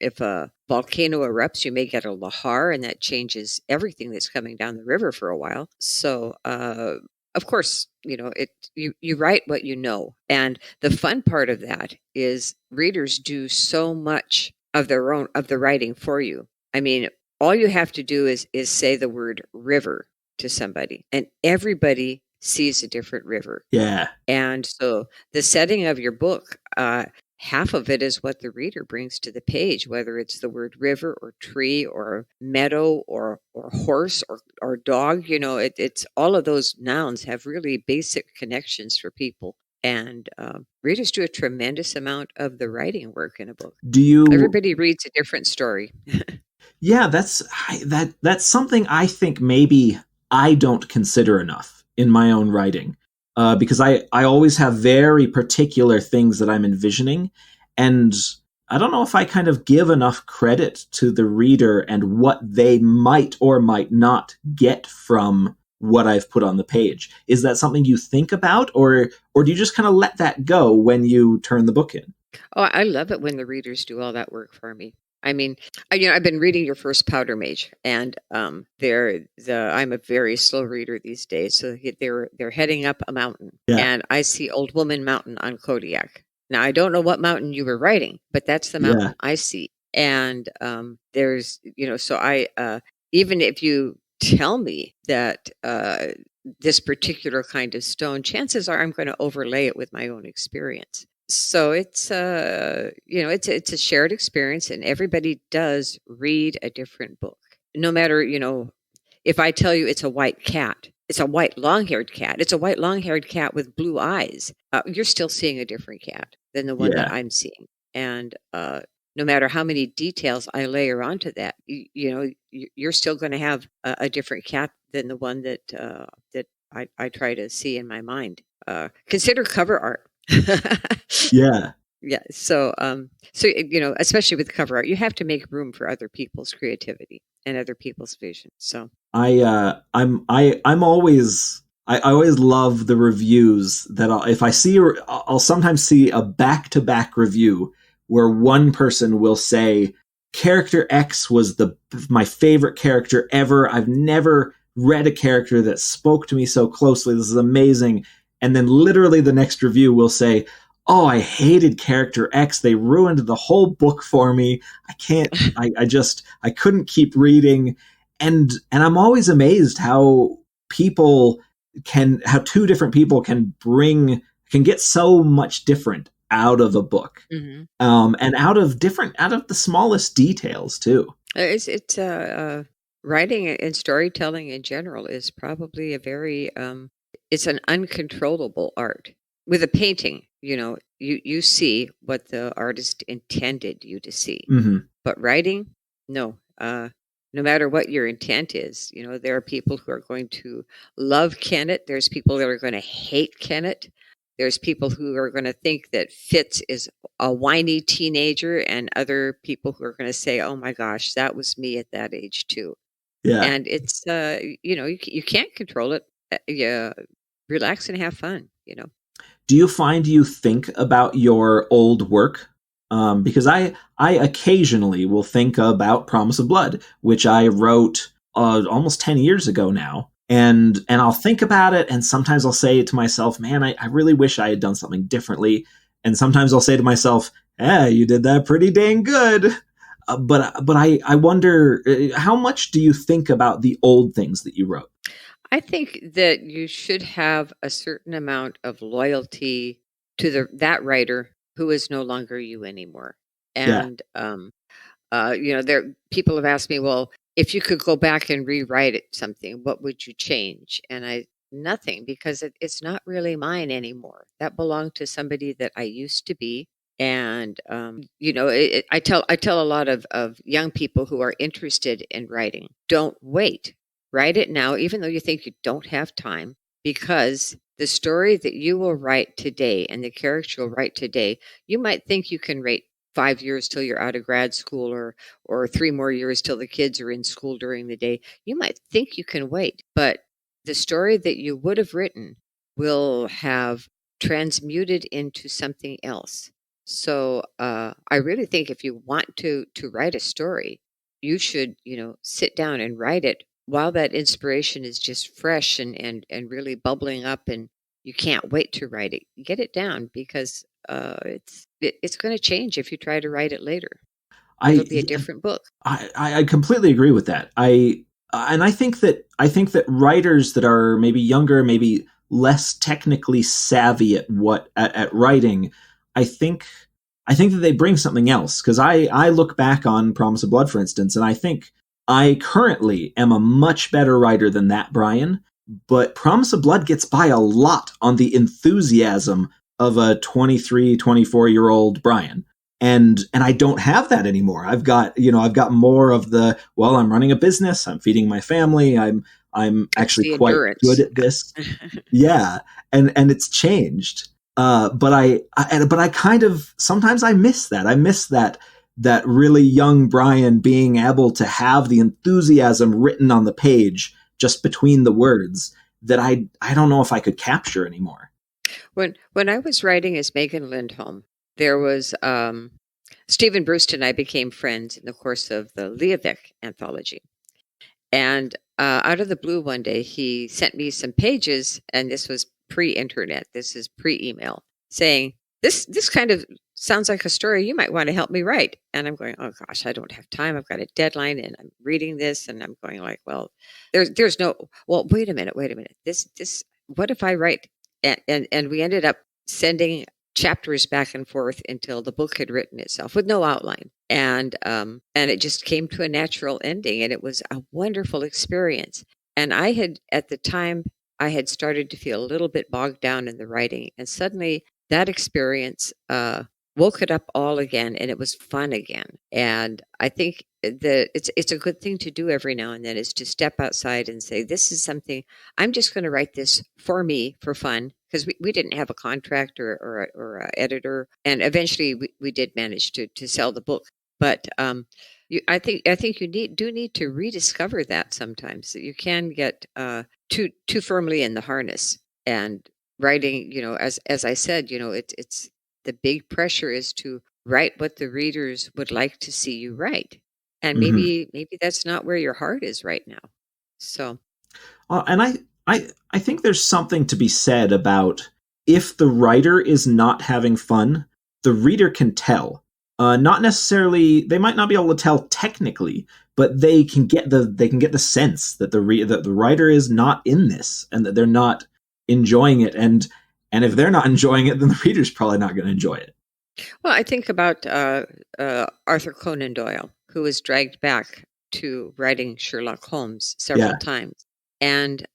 if a volcano erupts, you may get a lahar, and that changes everything that's coming down the river for a while. So, of course, you write what you know. And the fun part of that is readers do so much of the writing for you. I mean, all you have to do is say the word river to somebody, and everybody sees a different river. Yeah. And so the setting of your book, half of it is what the reader brings to the page, whether it's the word river or tree or meadow or horse or dog. It's all of those nouns have really basic connections for people. And readers do a tremendous amount of the writing work in a book. Everybody reads a different story. Yeah, that's something I think maybe I don't consider enough in my own writing, because I always have very particular things that I'm envisioning, and I don't know if I kind of give enough credit to the reader and what they might or might not get from what I've put on the page. Is that something you think about, or do you just kind of let that go when you turn the book in? Oh, I love it when the readers do all that work for me. I mean, I've been reading your first Powder Mage, and I'm a very slow reader these days. So they're heading up a mountain, and I see Old Woman Mountain on Kodiak. Now I don't know what mountain you were writing, but that's the mountain I see. And there's so I even if you tell me that this particular kind of stone, chances are I'm going to overlay it with my own experience. So it's it's a shared experience, and everybody does read a different book. No matter, if I tell you it's a white cat, it's a white long-haired cat, it's a white long-haired cat with blue eyes, you're still seeing a different cat than the one that I'm seeing. And no matter how many details I layer onto that, you're still going to have a different cat than the one that I try to see in my mind. Consider cover art. Yeah. So especially with cover art, you have to make room for other people's creativity and other people's vision. So I always love the reviews that I'll sometimes see a back-to-back review where one person will say character X was my favorite character ever. I've never read a character that spoke to me so closely. This is amazing. And then literally the next review will say, oh, I hated character X. They ruined the whole book for me. I couldn't keep reading. And I'm always amazed how two different people can get so much different out of a book. Mm-hmm. And out of the smallest details too. It's writing and storytelling in general is probably a very, it's an uncontrollable art. With a painting, you see what the artist intended you to see. Mm-hmm. But writing, no. No matter what your intent is, there are people who are going to love Kenneth. There's people that are going to hate Kenneth. There's people who are going to think that Fitz is a whiny teenager, and other people who are going to say, oh my gosh, that was me at that age too. Yeah. And it's, you can't control it. Relax and have fun, Do you find you think about your old work? Because I occasionally will think about Promise of Blood, which I wrote almost 10 years ago now. And I'll think about it, and sometimes I'll say to myself, man, I really wish I had done something differently. And sometimes I'll say to myself, you did that pretty dang good. But I wonder, how much do you think about the old things that you wrote? I think that you should have a certain amount of loyalty to that writer who is no longer you anymore. And people have asked me, well, if you could go back and rewrite something, what would you change? And nothing, because it's not really mine anymore. That belonged to somebody that I used to be. And I tell a lot of young people who are interested in writing, don't wait. Write it now, even though you think you don't have time, because the story that you will write today and the character you'll write today, you might think you can write 5 years till you're out of grad school, or 3 more years till the kids are in school during the day. You might think you can wait, but the story that you would have written will have transmuted into something else. So I really think if you want to write a story, you should, sit down and write it while that inspiration is just fresh and really bubbling up, and you can't wait to write it. Get it down, because it's going to change if you try to write it later. It'll be a different book. I completely agree with that. I think that writers that are maybe younger, maybe less technically savvy at writing, I think that they bring something else. Because I look back on Promise of Blood, for instance, and I think I currently am a much better writer than that Brian. But Promise of Blood gets by a lot on the enthusiasm of a 23, 24-year-old Brian. And I don't have that anymore. I've got more of the, well, I'm running a business, I'm feeding my family, I'm actually quite good at this. Yeah. And it's changed. But I kind of, sometimes I miss that. I miss that really young Brian being able to have the enthusiasm written on the page just between the words that I don't know if I could capture anymore. When I was writing as Megan Lindholm, there was Stephen Brust and I became friends in the course of the Liavek anthology. And out of the blue one day, he sent me some pages, and this was pre-internet, this is pre-email, saying, this kind of sounds like a story you might want to help me write. And I'm going, oh gosh, I don't have time. I've got a deadline, and I'm reading this, and I'm going like, well, there's no, well, wait a minute. This, what if I write? And we ended up sending chapters back and forth until the book had written itself with no outline. And it just came to a natural ending, and it was a wonderful experience. And at the time, I had started to feel a little bit bogged down in the writing, and suddenly that experience woke it up all again, and it was fun again. And I think that it's a good thing to do every now and then, is to step outside and say, this is something, I'm just going to write this for me, for fun, because we didn't have a contract or an editor, and eventually we did manage to sell the book. But I think you need to rediscover that sometimes, that you can get too firmly in the harness. And writing, as I said, it's the big pressure is to write what the readers would like to see you write, and maybe that's not where your heart is right now. So, and I think there's something to be said about, if the writer is not having fun, the reader can tell. Not necessarily, they might not be able to tell technically, but they can get the sense that the writer is not in this, and that they're not enjoying it. And if they're not enjoying it, then the reader's probably not going to enjoy it. Well, I think about Arthur Conan Doyle, who was dragged back to writing Sherlock Holmes several times, and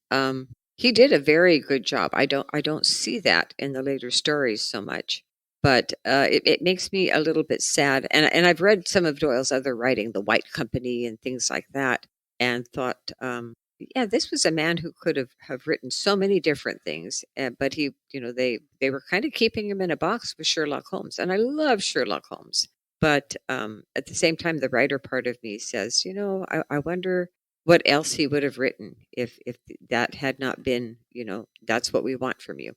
he did a very good job. I don't see that in the later stories so much, but it makes me a little bit sad. And I've read some of Doyle's other writing, The White Company and things like that, and thought, this was a man who could have written so many different things, but they were kind of keeping him in a box with Sherlock Holmes, and I love Sherlock Holmes. But at the same time, the writer part of me says, I wonder what else he would have written if that had not been, that's what we want from you,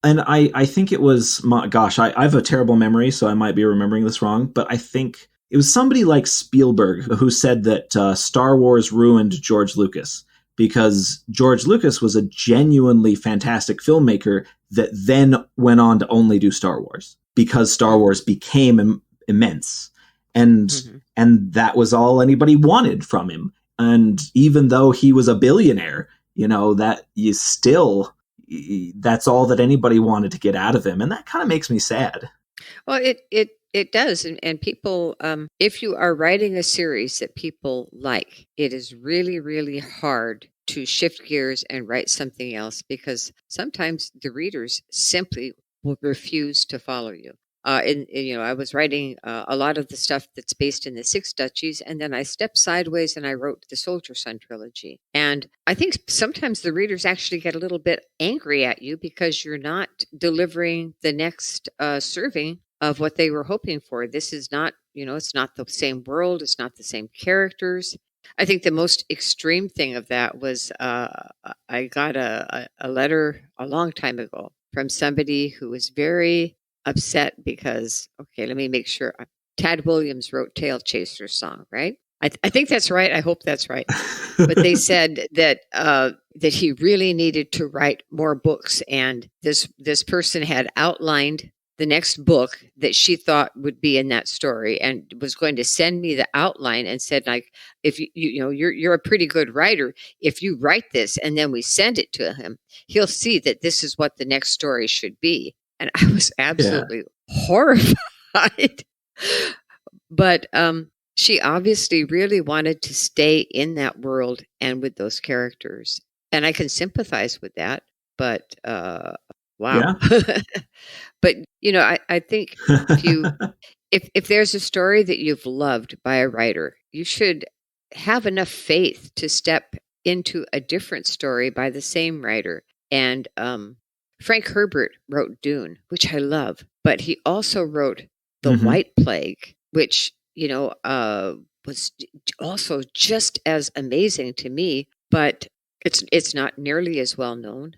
And I think it was, I have a terrible memory, so I might be remembering this wrong, but I think it was somebody like Spielberg who said that Star Wars ruined George Lucas, because George Lucas was a genuinely fantastic filmmaker that then went on to only do Star Wars, because Star Wars became immense. And that was all anybody wanted from him. And even though he was a billionaire, that's all that anybody wanted to get out of him. And that kind of makes me sad. Well, it does. And people, if you are writing a series that people like, it is really, really hard to shift gears and write something else, because sometimes the readers simply will refuse to follow you. I was writing a lot of the stuff that's based in the Six Duchies, and then I stepped sideways and I wrote the Soldier Son trilogy. And I think sometimes the readers actually get a little bit angry at you because you're not delivering the next serving of what they were hoping for. This is not, it's not the same world, it's not the same characters. I think the most extreme thing of that was I got a letter a long time ago from somebody who was very upset because, okay, let me make sure. Tad Williams wrote Tail Chaser's song, right? I think that's right. I hope that's right. But they said that that he really needed to write more books, and this person had outlined the next book that she thought would be in that story, and was going to send me the outline, and said, like, if you're a pretty good writer, if you write this and then we send it to him, he'll see that this is what the next story should be. And I was absolutely horrified. But she obviously really wanted to stay in that world and with those characters. And I can sympathize with that. But wow. Yeah. But, I think if there's a story that you've loved by a writer, you should have enough faith to step into a different story by the same writer. And Frank Herbert wrote Dune, which I love, but he also wrote The White Plague, which, was also just as amazing to me, but it's not nearly as well known.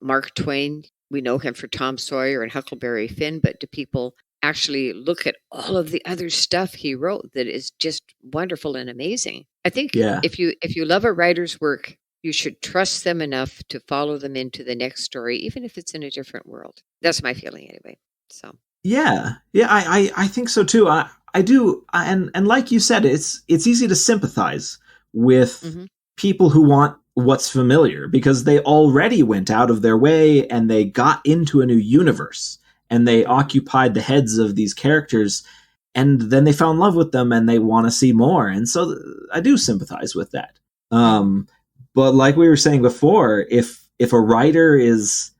Mark Twain, we know him for Tom Sawyer and Huckleberry Finn, but do people actually look at all of the other stuff he wrote that is just wonderful and amazing? I think if you love a writer's work, you should trust them enough to follow them into the next story, even if it's in a different world. That's my feeling anyway. So I think so too. I do, and like you said, it's easy to sympathize with people who want what's familiar, because they already went out of their way and they got into a new universe and they occupied the heads of these characters, and then they fell in love with them and they want to see more. And so I do sympathize with that. But like we were saying before, if a writer is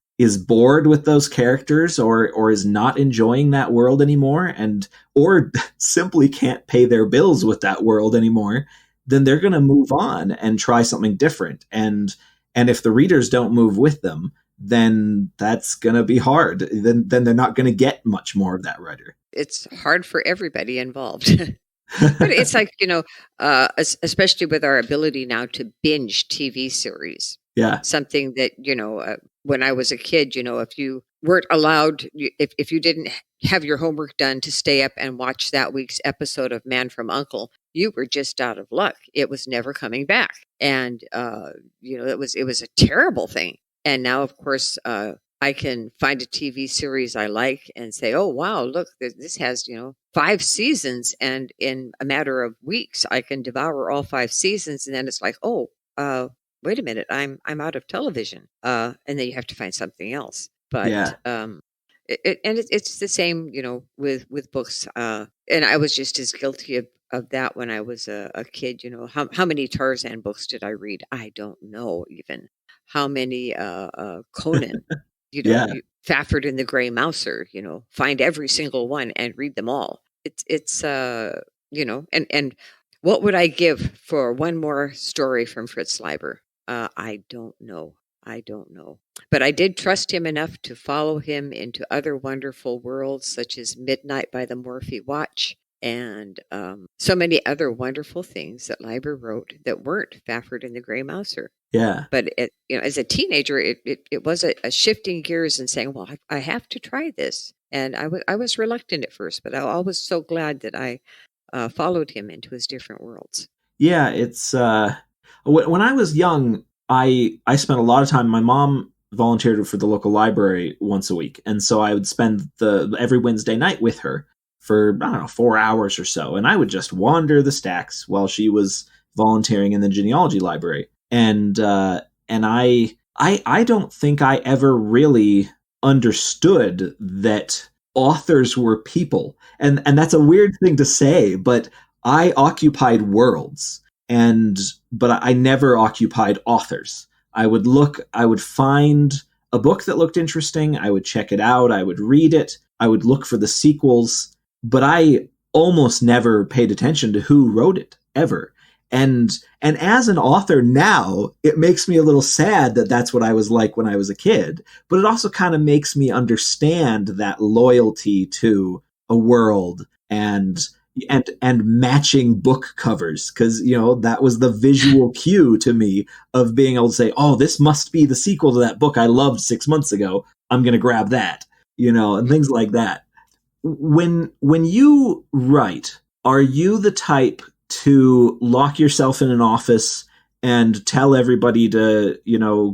bored with those characters or is not enjoying that world anymore, or simply can't pay their bills with that world anymore, then they're going to move on and try something different. And if the readers don't move with them, then that's going to be hard. Then they're not going to get much more of that writer. It's hard for everybody involved. But it's like, especially with our ability now to binge TV series. Yeah. Something that, when I was a kid, if you weren't allowed, if you didn't have your homework done to stay up and watch that week's episode of Man from U.N.C.L.E., you were just out of luck. It was never coming back. And, it was a terrible thing. And now, of course, I can find a TV series I like and say, oh, wow, look, this has, 5 seasons. And in a matter of weeks, I can devour all 5 seasons. And then it's like, oh, wait a minute, I'm out of television. And then you have to find something else. But it's the same, with books. And I was just as guilty of that when I was a kid. How many Tarzan books did I read? I don't know even. How many Conan? Fafford and the Grey Mouser. Find every single one and read them all. It's and what would I give for one more story from Fritz Leiber? I don't know. But I did trust him enough to follow him into other wonderful worlds, such as Midnight by the Morphe Watch, and so many other wonderful things that Leiber wrote that weren't Fafford and the Grey Mouser. Yeah. But as a teenager, it was a shifting gears and saying, well, I have to try this. And I was reluctant at first, but I was so glad that I followed him into his different worlds. Yeah, it's when I was young, I spent a lot of time. My mom volunteered for the local library once a week, and so I would spend every Wednesday night with her for 4 hours or so, and I would just wander the stacks while she was volunteering in the genealogy library. And I don't think I ever really understood that authors were people, and that's a weird thing to say, but I occupied worlds, but I never occupied authors. I would find a book that looked interesting, I would check it out, I would read it, I would look for the sequels, but I almost never paid attention to who wrote it, ever. And as an author now, it makes me a little sad that that's what I was like when I was a kid, but it also kind of makes me understand that loyalty to a world and matching book covers, because that was the visual cue to me of being able to say, oh, this must be the sequel to that book I loved 6 months ago. I'm going to grab that, and things like that. When you write, are you the type to lock yourself in an office and tell everybody to,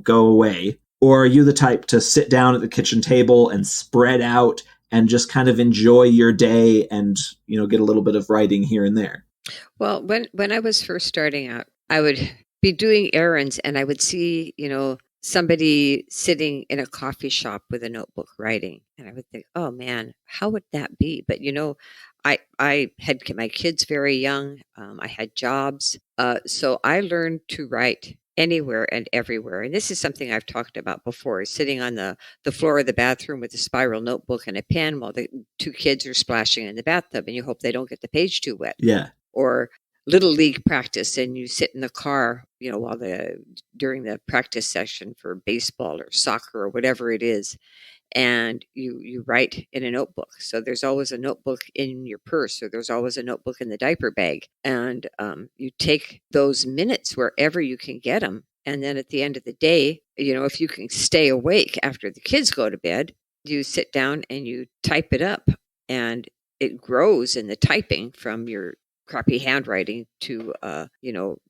go away? Or are you the type to sit down at the kitchen table and spread out and just kind of enjoy your day and, get a little bit of writing here and there? Well, when I was first starting out, I would be doing errands and I would see, somebody sitting in a coffee shop with a notebook writing. And I would think, oh man, how would that be? But, I had my kids very young. I had jobs. So I learned to write anywhere and everywhere. And this is something I've talked about before, sitting on the floor of the bathroom with a spiral notebook and a pen while the two kids are splashing in the bathtub and you hope they don't get the page too wet. Yeah. Or little league practice and you sit in the car, during the practice session for baseball or soccer or whatever it is, and you write in a notebook. So there's always a notebook in your purse, or there's always a notebook in the diaper bag, and you take those minutes wherever you can get them. And then at the end of the day, if you can stay awake after the kids go to bed, you sit down and you type it up, and it grows in the typing from your crappy handwriting to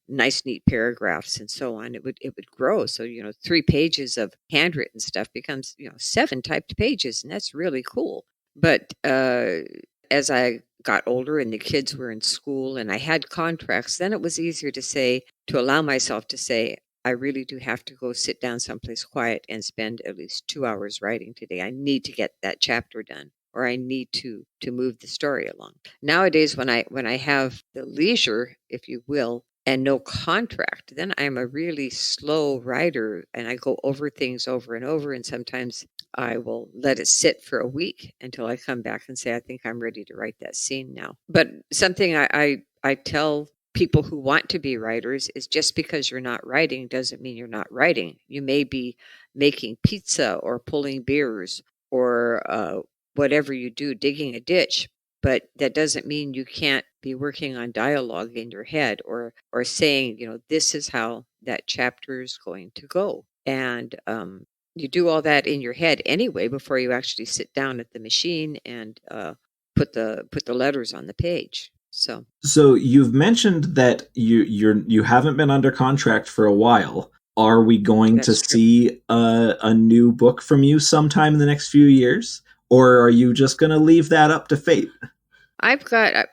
nice neat paragraphs and so on. It would grow. So 3 pages of handwritten stuff becomes 7 typed pages, and that's really cool. But as I got older and the kids were in school and I had contracts, then it was easier to allow myself to say, I really do have to go sit down someplace quiet and spend at least 2 hours writing today. I need to get that chapter done, or I need to move the story along. Nowadays, when I have the leisure, if you will, and no contract, then I'm a really slow writer and I go over things over and over. And sometimes I will let it sit for a week until I come back and say, I think I'm ready to write that scene now. But something I tell people who want to be writers is just because you're not writing doesn't mean you're not writing. You may be making pizza or pulling beers or whatever you do, digging a ditch, but that doesn't mean you can't be working on dialogue in your head or saying, this is how that chapter is going to go. And you do all that in your head anyway before you actually sit down at the machine and put the letters on the page. So you've mentioned that you haven't been under contract for a while. Are we going to see a new book from you sometime in the next few years? Or are you just going to leave that up to fate? I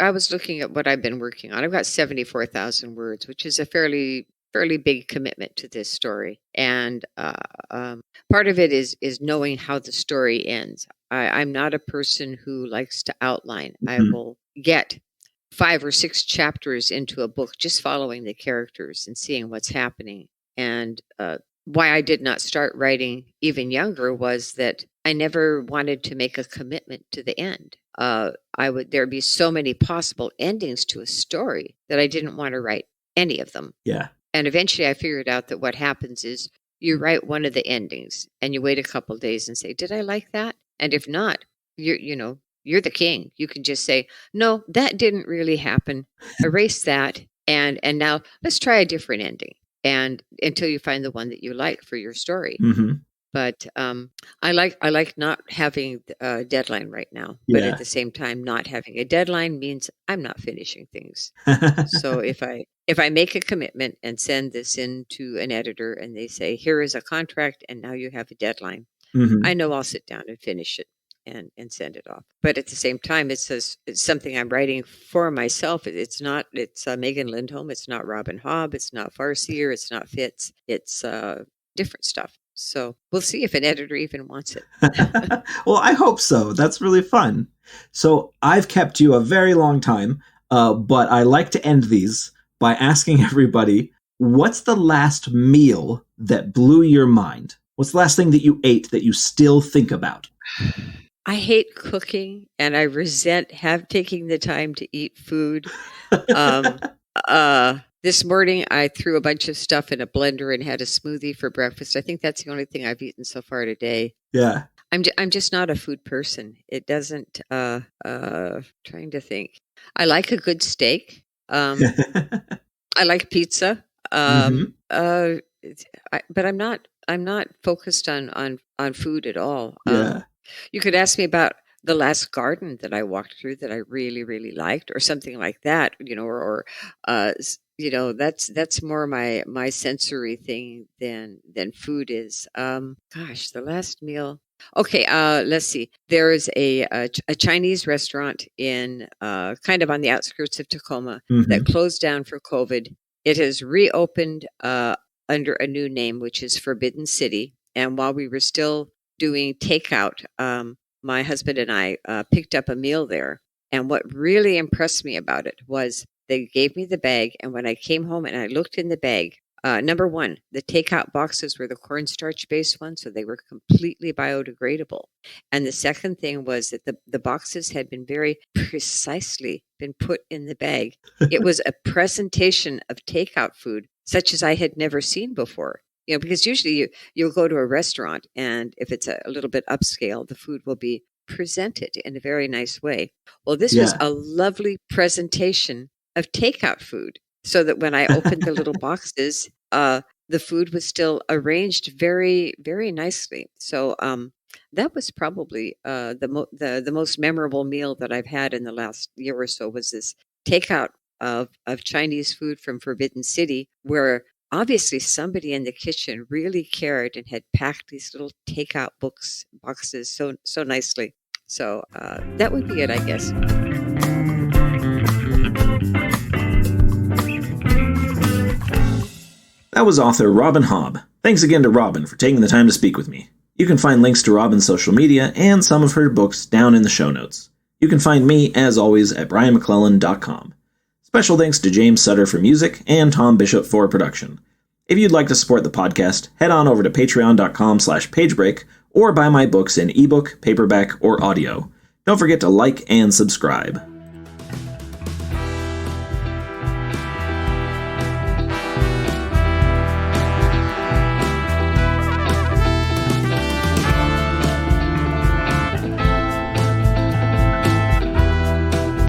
was looking at what I've been working on. I've got 74,000 words, which is a fairly big commitment to this story. And part of it is knowing how the story ends. I'm not a person who likes to outline. Mm-hmm. I will get 5 or 6 chapters into a book just following the characters and seeing what's happening. And why I did not start writing even younger was that I never wanted to make a commitment to the end. There'd be so many possible endings to a story that I didn't want to write any of them. Yeah. And eventually I figured out that what happens is you write one of the endings and you wait a couple of days and say, did I like that? And if not, you're the king. You can just say, no, that didn't really happen. Erase that. And now let's try a different ending. And until you find the one that you like for your story. Mm-hmm. But I like not having a deadline right now. But at the same time, not having a deadline means I'm not finishing things. So if I make a commitment and send this in to an editor and they say, here is a contract and now you have a deadline, mm-hmm. I know I'll sit down and finish it and send it off. But at the same time, it's something I'm writing for myself. It's Megan Lindholm. It's not Robin Hobb. It's not Farseer. It's not Fitz. It's different stuff. So we'll see if an editor even wants it. Well, I hope so. That's really fun. So I've kept you a very long time, but I like to end these by asking everybody, what's the last meal that blew your mind? What's the last thing that you ate that you still think about? I hate cooking and I resent taking the time to eat food. This morning I threw a bunch of stuff in a blender and had a smoothie for breakfast. I think that's the only thing I've eaten so far today. Yeah. I'm just not a food person. It doesn't trying to think. I like a good steak. I like pizza. But I'm not focused on food at all. Yeah. You could ask me about the last garden that I walked through that I really, really liked, or something like that, that's more my sensory thing than food is. Gosh, the last meal. Okay, let's see. There is a Chinese restaurant in kind of on the outskirts of Tacoma that closed down for COVID. It has reopened under a new name, which is Forbidden City. And while we were still doing takeout, my husband and I picked up a meal there. And what really impressed me about it was they gave me the bag. And when I came home and I looked in the bag, number one, the takeout boxes were the cornstarch-based ones, so they were completely biodegradable. And the second thing was that the boxes had been very precisely been put in the bag. It was a presentation of takeout food such as I had never seen before. Because usually you'll go to a restaurant, and if it's a little bit upscale, the food will be presented in a very nice way. Well, this was a lovely presentation of takeout food, so that when I opened the little boxes, the food was still arranged very, very nicely. So that was probably the most memorable meal that I've had in the last year or so, was this takeout of Chinese food from Forbidden City, where obviously somebody in the kitchen really cared and had packed these little takeout boxes so nicely. So that would be it, I guess. That was author Robin Hobb. Thanks again to Robin for taking the time to speak with me. You can find links to Robin's social media and some of her books down in the show notes. You can find me, as always, at brianmcclellan.com. Special thanks to James Sutter for music and Tom Bishop for production. If you'd like to support the podcast, head on over to patreon.com/pagebreak or buy my books in ebook, paperback, or audio. Don't forget to like and subscribe.